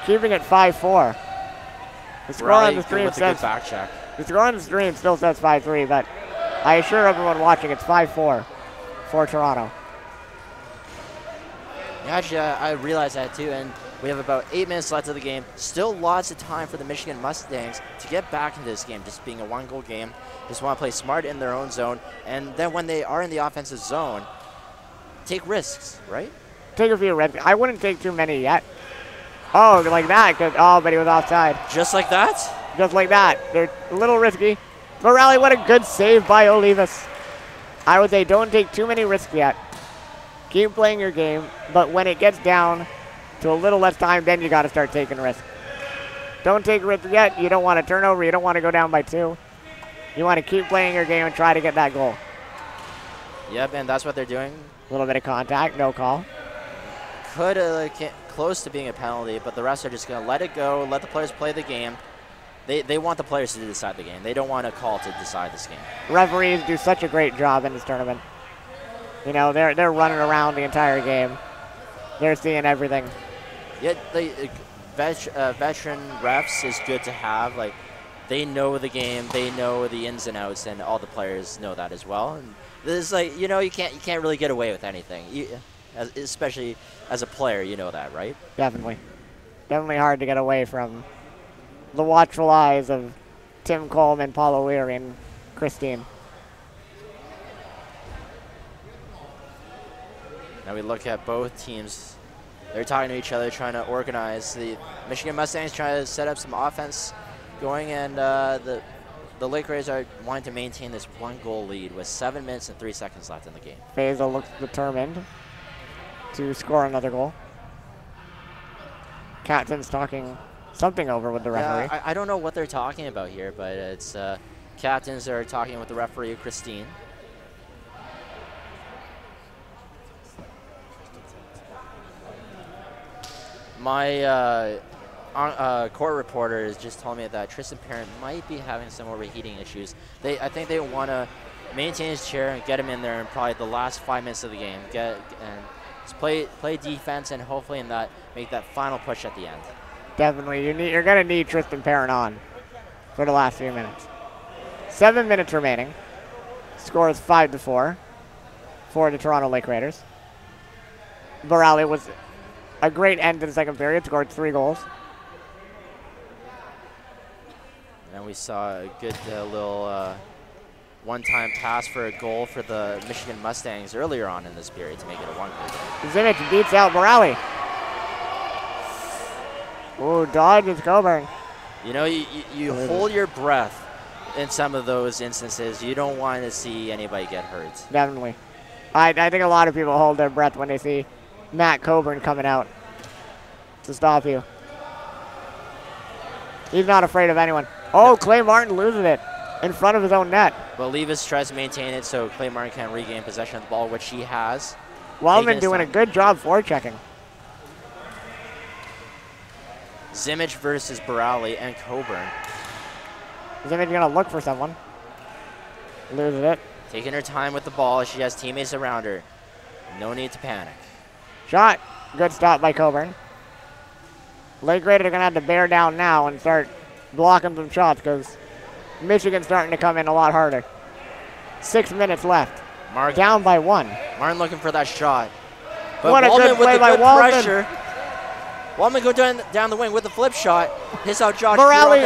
A: keeping it 5-4. The score on the stream says
E: back check.
A: The score on the stream still says 5-3, but I assure everyone watching it's 5-4 for Toronto.
E: Actually, I realized that too, and we have about 8 minutes left of the game. Still lots of time for the Michigan Mustangs to get back into this game, just being a one-goal game. Just want to play smart in their own zone, and then when they are in the offensive zone, take risks, right?
A: Take a few risks. I wouldn't take too many yet. Oh, like that. Oh, but he was offside.
E: Just like that?
A: Just like that. They're a little risky. But Rally, what a good save by Olivas. I would say don't take too many risks yet. Keep playing your game, but when it gets down to a little less time, then you got to start taking risks. Don't take risks yet. You don't want to turn over. You don't want to go down by 2. You want to keep playing your game and try to get that goal.
E: Yep, and that's what they're doing.
A: A little bit of contact, no call.
E: Could close to being a penalty, but the refs are just going to let it go, let the players play the game. They want the players to decide the game. They don't want a call to decide this game.
A: Referees do such a great job in this tournament. You know, they're running around the entire game. They're seeing everything.
E: Yeah, veteran refs is good to have. Like, they know the game, they know the ins and outs, and all the players know that as well. And this is like, you know, you can't really get away with anything. Especially as a player, you know that, right?
A: Definitely. Definitely hard to get away from the watchful eyes of Tim Coleman, Paul O'Leary, and Christine.
E: Now we look at both teams. They're talking to each other, trying to organize. The Michigan Mustangs trying to set up some offense going, and the Lake Raiders are wanting to maintain this 1-goal lead with 7 minutes and 3 seconds left in the game.
A: Faisal looks determined to score another goal. Captain's talking something over with the referee.
E: Yeah, I don't know what they're talking about here, but it's captains are talking with the referee, Christine. My court reporter has just told me that Tristan Parent might be having some overheating issues. I think they want to maintain his chair and get him in there in probably the last 5 minutes of the game. Just play defense and hopefully make that final push at the end.
A: Definitely, you're gonna need Tristan Parent on for the last few minutes. 7 minutes remaining. Score is 5-4 for the Toronto Lake Raiders. Borelli was a great end to the second period, scored 3 goals.
E: And we saw a good little one-time pass for a goal for the Michigan Mustangs earlier on in this period to make it a 1-goal game.
A: Zimmich beats out Borelli. Ooh, dodges Coburn.
E: You know, you hold your breath in some of those instances. You don't want to see anybody get hurt.
A: Definitely. I think a lot of people hold their breath when they see Matt Coburn coming out to stop you. He's not afraid of anyone. Oh, Clay Martin loses it in front of his own net.
E: Well, Levis tries to maintain it so Clay Martin can regain possession of the ball, which he has.
A: Wellman doing a good job forechecking.
E: Zimmich versus Borelli and Coburn.
A: Zimmich gonna look for someone. Loses it.
E: Taking her time with the ball. She has teammates around her. No need to panic.
A: Shot. Good stop by Coburn. Lake Raiders are gonna have to bear down now and start blocking some shots because Michigan's starting to come in a lot harder. 6 minutes left. Down by 1.
E: Martin looking for that shot. But
A: what
E: Wallman
A: a good play by Wallman.
E: Pressure. Wallman go down the wing with the flip shot. Hits out Josh.
A: Borelli.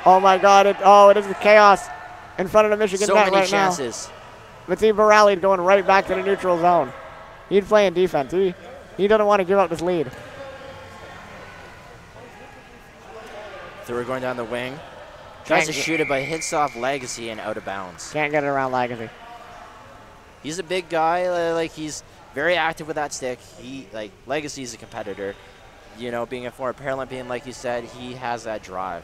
A: Oh my God! It is chaos in front of the Michigan net right now.
E: So many chances.
A: But see, Borelli going right back to the neutral zone. He's playing defense. He doesn't want to give up this lead.
E: So we're going down the wing. Tries to shoot it, but hits off Legacy and out of bounds.
A: Can't get it around Legacy.
E: He's a big guy. Like, he's very active with that stick. Legacy's a competitor. You know, being a former Paralympian, like you said, he has that drive.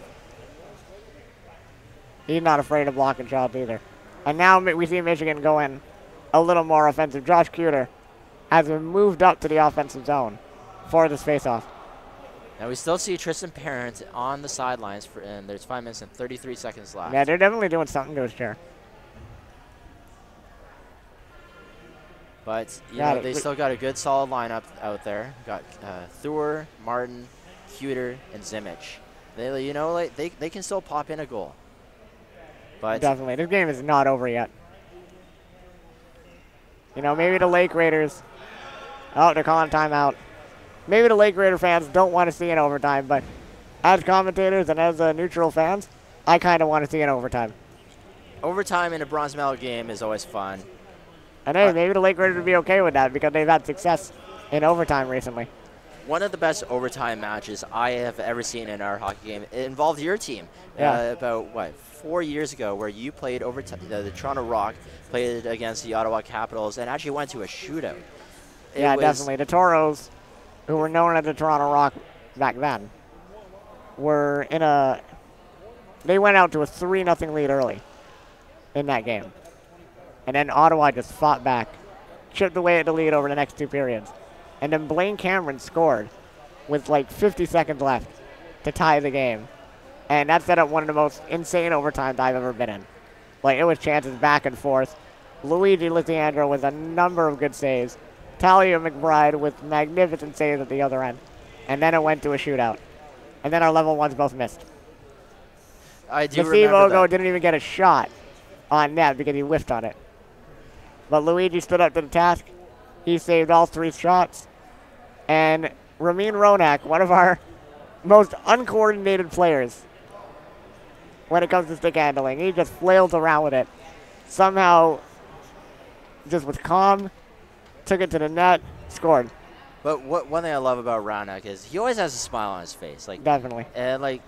A: He's not afraid of blocking shots either. And now we see Michigan go in a little more offensive. Josh Cuter has moved up to the offensive zone for this faceoff.
E: Now we still see Tristan Parent on the sidelines, and there's 5 minutes and 33 seconds left.
A: Yeah, they're definitely doing something to his chair.
E: But you know, they still got a good solid lineup out there. Got Thur, Martin, Cuter, and Zimmich. They can still pop in a goal. But
A: definitely, this game is not over yet. You know, maybe the Lake Raiders Oh, they're calling timeout. Maybe the Lake Raider fans don't want to see an overtime, but as commentators and as neutral fans, I kind of want to see an overtime.
E: Overtime in a bronze medal game is always fun.
A: And hey, maybe the Lake Raiders would be okay with that because they've had success in overtime recently.
E: One of the best overtime matches I have ever seen in our hockey game. It involved your team.
A: Yeah.
E: About 4 years ago, where you played overtime. The Toronto Rock played against the Ottawa Capitals and actually went to a shootout.
A: Yeah, definitely. The Toros, who were known as the Toronto Rock back then, were in a. They went out to a 3-0 lead early in that game, and then Ottawa just fought back, chipped away at the lead over the next 2 periods. And then Blaine Cameron scored with like 50 seconds left to tie the game. And that set up one of the most insane overtimes I've ever been in. Like, it was chances back and forth. Luigi Lisiandro with a number of good saves. Talia McBride with magnificent saves at the other end. And then it went to a shootout. And then our level ones both missed.
E: I do
A: Steve
E: remember
A: Ogo
E: that.
A: didn't even get a shot on net because he whiffed on it. But Luigi stood up to the task. He saved all 3 shots. And Ramin Ronak, one of our most uncoordinated players when it comes to stick handling, he just flailed around with it. Somehow just was calm, took it to the net, scored.
E: But one thing I love about Ronak is he always has a smile on his face. Like,
A: Definitely.
E: and like,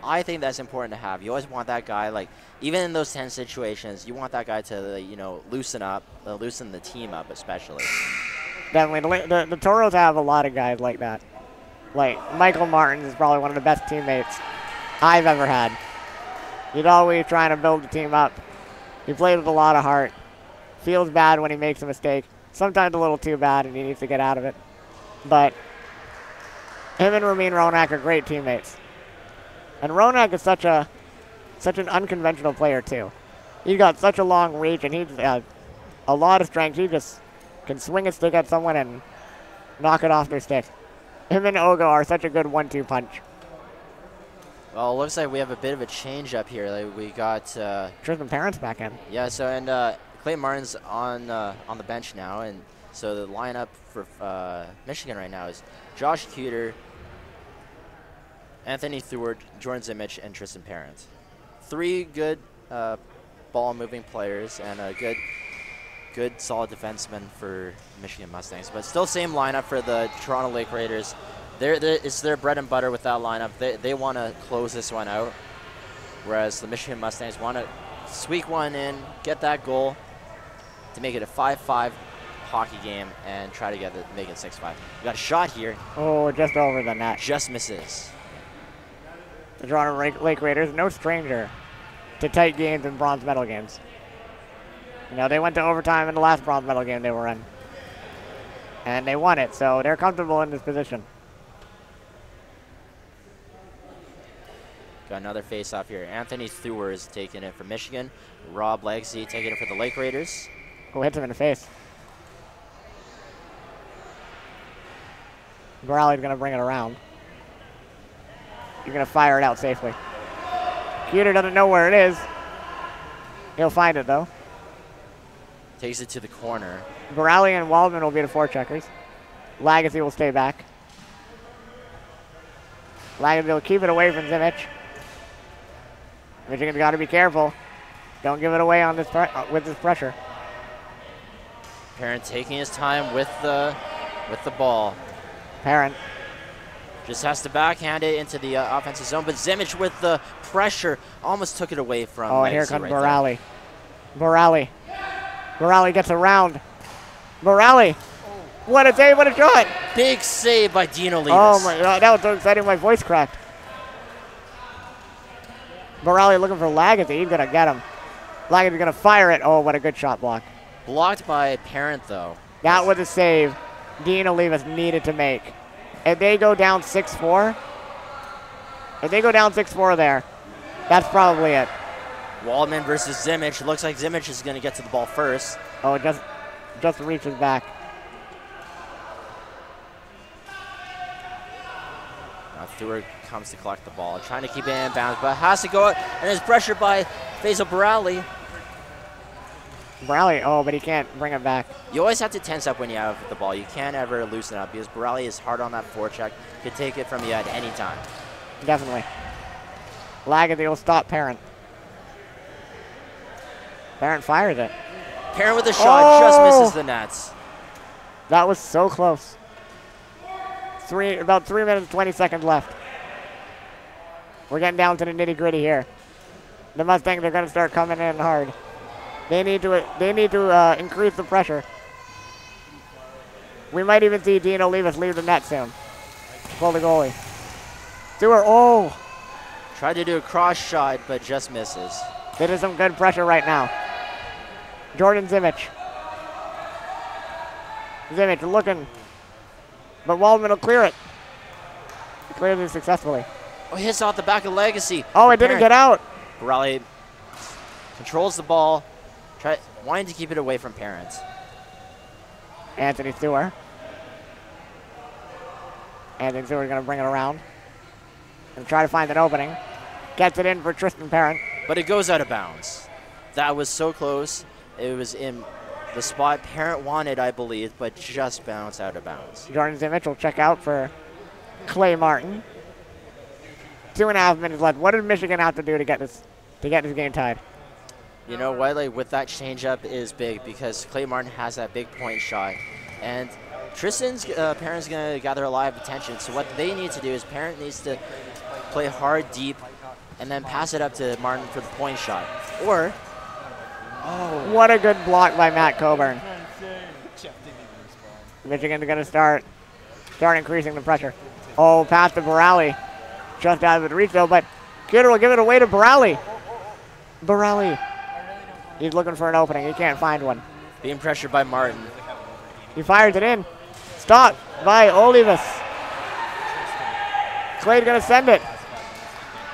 E: I think that's important to have. You always want that guy, like, even in those tense situations, you want that guy to, you know, loosen up, loosen the team up especially.
A: Definitely. The Toros have a lot of guys like that. Like, Michael Martins is probably one of the best teammates I've ever had. He's always trying to build the team up. He plays with a lot of heart. Feels bad when he makes a mistake. Sometimes a little too bad, and he needs to get out of it. But him and Ramin Ronak are great teammates. And Ronak is such an unconventional player, too. He's got such a long reach, and he's a lot of strength. He just can swing a stick at someone and knock it off their stick. Him and Ogo are such a good 1-2 punch.
E: Well, it looks like we have a bit of a change up here. Like, we got
A: Tristan Parents back in.
E: yeah. So and Clay Martin's on the bench now, and so the lineup for Michigan right now is Josh Cuter, Anthony Theward, Jordan Zimmich, and Tristan Parents. 3 good ball-moving players and a good solid defenseman for Michigan Mustangs. But still same lineup for the Toronto Lake Raiders. It's their bread and butter with that lineup. They want to close this one out, whereas the Michigan Mustangs want to squeak one in, get that goal to make it a 5-5 hockey game and try to make it 6-5. We got a shot here.
A: Oh, just over the net.
E: Just misses.
A: The Toronto Lake Raiders, no stranger to tight games and bronze medal games. You know, they went to overtime in the last bronze medal game they were in. And they won it, so they're comfortable in this position.
E: Got another face-off here. Anthony Theward is taking it for Michigan. Rob Legacy taking it for the Lake Raiders.
A: Who hits him in the face? Borelli's going to bring it around. You're going to fire it out safely. Cuter doesn't know where it is. He'll find it, though.
E: Takes it to the corner.
A: Borelli and Waldman will be the forecheckers. Legacy will stay back. Legacy will keep it away from Zimmich. Michigan's got to be careful. Don't give it away on this with this pressure.
E: Parent taking his time with the ball.
A: Parent.
E: Just has to backhand it into the offensive zone, but Zimmich with the pressure almost took it away from
A: Oh, and
E: Legacy
A: here comes
E: right
A: Borelli. Borelli. Borelli gets around. Borelli. What a save, what a shot.
E: there. Big save by Dino Levis.
A: Oh my God, that was so exciting, my voice cracked. Borelli looking for Legacy, he's gonna get him. Legacy's gonna fire it. Oh, what a good shot block.
E: Blocked by Parent, though.
A: That was a save Dino Levis needed to make. If they go down 6-4, there, that's probably it.
E: Waldman versus Zimmich. Looks like Zimmich is going to get to the ball first.
A: Oh, just reaches back.
E: Now Theward comes to collect the ball, trying to keep it in bounds, but has to go out, and is pressured by Faisal Borelli.
A: Borelli, oh, but he can't bring it back.
E: You always have to tense up when you have the ball. You can't ever loosen up because Borelli is hard on that forecheck. Could take it from you at any time.
A: Definitely. Lagacy will stop Parent. Parent fires it.
E: Parent with a shot, just misses the nets.
A: That was so close. About 3 minutes, 20 seconds left. We're getting down to the nitty gritty here. The Mustangs are going to start coming in hard. They need to increase the pressure. We might even see Dino leave the net soon. Pull the goalie. Stewart, oh!
E: Tried to do a cross shot, but just misses.
A: There is some good pressure right now. Jordan Zimmich. Zimmich looking. But Waldman will clear it. He clears it successfully.
E: Oh, hits off the back of Legacy.
A: Oh, it didn't get out.
E: Borelli controls the ball. Wanting to keep it away from Parents.
A: Anthony Stewart. Anthony Stewart going to bring it around. And try to find an opening. Gets it in for Tristan Parent.
E: But it goes out of bounds. That was so close. It was in the spot Parent wanted, I believe, but just bounced out of bounds.
A: Jordan Zimmich will check out for Clay Martin. 2.5 minutes left. What did Michigan have to do to get this game tied?
E: You know what? Like with that changeup is big because Clay Martin has that big point shot, and Tristan's Parent's gonna gather a lot of attention. So what they need to do is Parent needs to play hard, deep, and then pass it up to Martin for the point shot. Or, oh,
A: what a good block by Matt Coburn. Michigan's gonna start increasing the pressure. Oh, pass to Borelli. Just out of the reach though, but Kidder will give it away to Borelli. Borelli. He's looking for an opening. He can't find one.
E: Being pressured by Martin.
A: He fires it in. Stopped by Olivas. Clay's going to send it.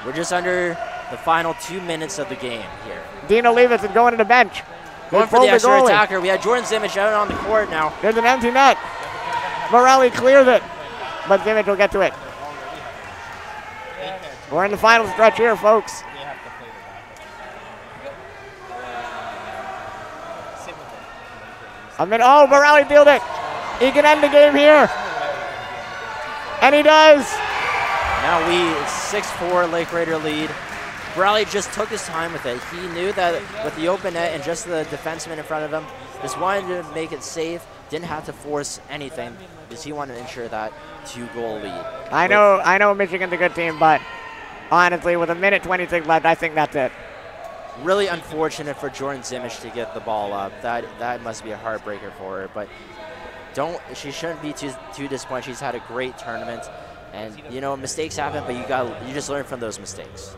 E: We're just under the final 2 minutes of the game here.
A: Dean Olivas is going to the bench.
E: Going for the extra attacker. We have Jordan Zimmich out on the court now.
A: There's an empty net. Borelli clears it, but Zimmich will get to it. We're in the final stretch here, folks. Oh, Borelli fielded it. He can end the game here. And he does.
E: Now we 6-4 Lake Raider lead. Borelli just took his time with it. He knew that with the open net and just the defenseman in front of him, just wanted to make it safe, didn't have to force anything because he wanted to ensure that 2-goal lead.
A: I know Michigan's a good team, but honestly, with 1:26 left, I think that's it.
E: Really unfortunate for Jordan Zimmich to get the ball up. That must be a heartbreaker for her. But she shouldn't be too disappointed. She's had a great tournament, and you know mistakes happen, but you just learn from those mistakes.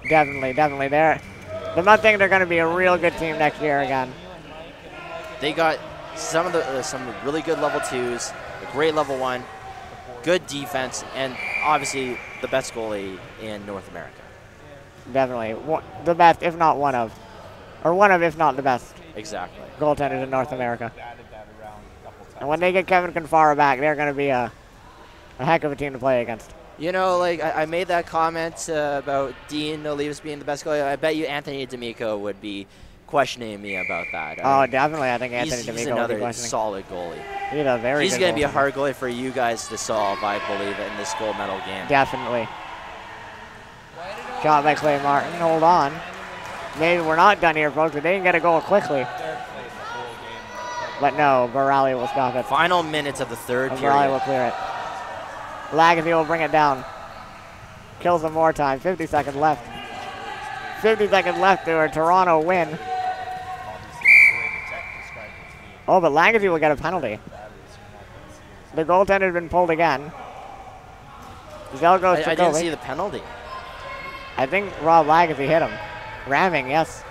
A: Definitely. The Mustangs are going to be a real good team next year again.
E: They got some really good level 2s, a great level 1, good defense, and obviously the best goalie in North America.
A: Definitely. The best, if not one of. Or one of, if not the best.
E: Exactly.
A: Goaltenders in North America. And when they get Kevin Confara back, they're going to be a heck of a team to play against.
E: You know, like I made that comment about Dean Olivas being the best goalie. I bet you Anthony D'Amico would be questioning me about that.
A: Oh, definitely. I think Anthony D'Amico
E: he's
A: would be
E: another
A: questioning.
E: solid goalie.
A: He's
E: going to be a hard goalie for you guys to solve, I believe, in this gold medal game.
A: Definitely. Shot by Clay Martin. Hold on. Maybe we're not done here, folks. But they didn't get a goal quickly. But no, Borelli will stop it.
E: Final minutes of the third period.
A: Borelli will clear it. Lagacy will bring it down. Kill some more time. 50 seconds left. 50 seconds left to a Toronto win. Oh, but Lagacy will get a penalty. The goaltender has been pulled again. Zelgo
E: I didn't see the penalty.
A: I think Rob Lagacy hit him. Ramming, yes.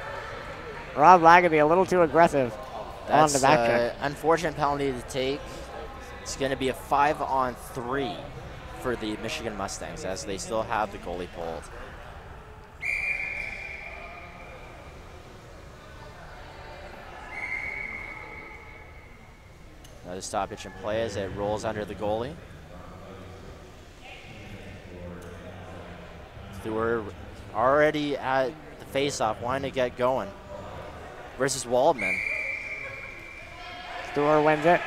A: Rob Lagacy a little too aggressive on the back check.
E: Unfortunate penalty to take. It's going to be a 5-on-3 for the Michigan Mustangs as they still have the goalie pulled. Another stoppage in play as it rolls under the goalie. Stewart already at the face-off, wanting to get going. Versus Waldman.
A: Stewart wins it.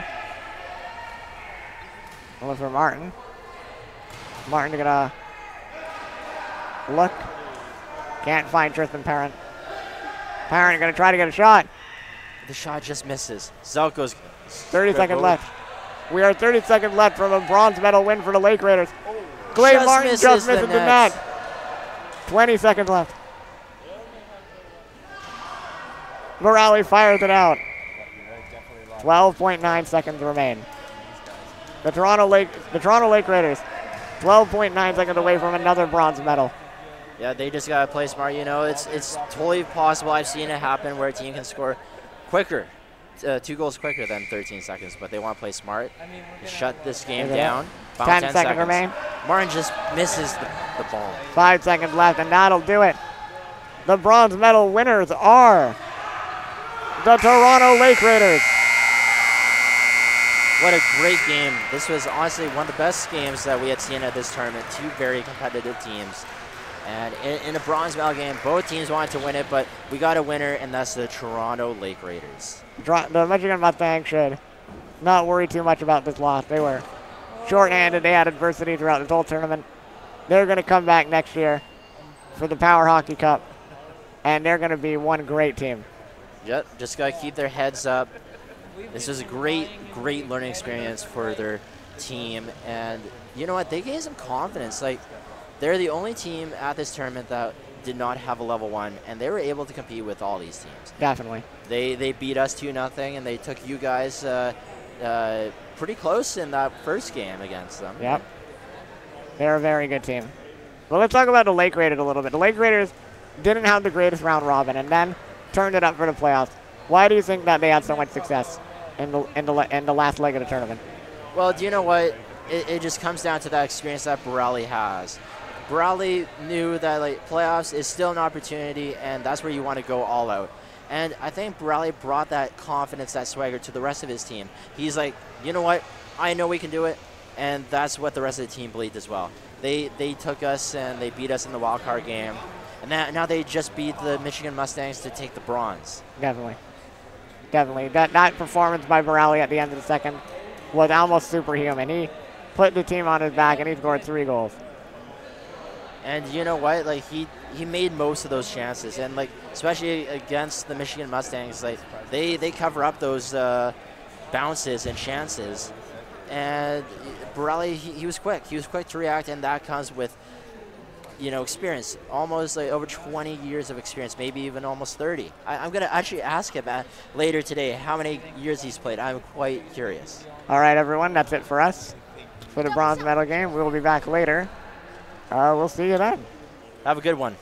A: Look for Martin. Martin gonna look. Can't find Tristan Parent. Parent gonna try to get a shot.
E: The shot just misses. Zelko's
A: 30 seconds left. We are 30 seconds left from a bronze medal win for the Lake Raiders. Clay
E: Just
A: Martin
E: misses
A: just
E: the
A: misses the
E: net.
A: net. 20 seconds left. Morale fires it out. 12.9 seconds remain. The Toronto Lake Raiders, 12.9 seconds away from another bronze medal.
E: Yeah, they just gotta play smart. You know, it's totally possible. I've seen it happen where a team can score quicker, 2 goals quicker than 13 seconds, but they want to play smart. Shut this game down. About
A: 10 seconds remain.
E: Martin just misses the ball.
A: 5 seconds left, and that'll do it. The bronze medal winners are the Toronto Lake Raiders.
E: What a great game. This was honestly one of the best games that we had seen at this tournament. 2 very competitive teams. And in a bronze medal game, both teams wanted to win it, but we got a winner, and that's the Toronto Lake Raiders.
A: The Michigan Mustangs should not worry too much about this loss. They were shorthanded. They had adversity throughout this whole tournament. They're going to come back next year for the PowerHockey Cup, and they're going to be one great team.
E: Yep, just got to keep their heads up. This was a great learning experience for their team, and you know what? They gained some confidence. Like, they're the only team at this tournament that did not have a level 1, and they were able to compete with all these teams.
A: Definitely.
E: They beat us 2-0, and they took you guys pretty close in that first game against them.
A: Yep. They're a very good team. Well, let's talk about the Lake Raiders a little bit. The Lake Raiders didn't have the greatest round robin, and then turned it up for the playoffs. Why do you think that they had so much success in the last leg of the tournament?
E: Well, do you know what? It just comes down to that experience that Borelli has. Borelli knew that playoffs is still an opportunity, and that's where you want to go all out. And I think Borelli brought that confidence, that swagger to the rest of his team. He's like, you know what? I know we can do it, and that's what the rest of the team believed as well. They took us and they beat us in the wild card game, and now they just beat the Michigan Mustangs to take the bronze.
A: Definitely. That performance by Borelli at the end of the second was almost superhuman. He put the team on his back, and he scored 3 goals.
E: And you know what? He made most of those chances, and especially against the Michigan Mustangs, they cover up those bounces and chances. And Borelli, he was quick. He was quick to react, and that comes with experience. Almost over 20 years of experience, maybe even almost 30. I'm gonna actually ask him later today how many years he's played. I'm quite curious.
A: All right, everyone, that's it for us for the bronze medal game. We will be back later. We'll see you then.
E: Have a good one.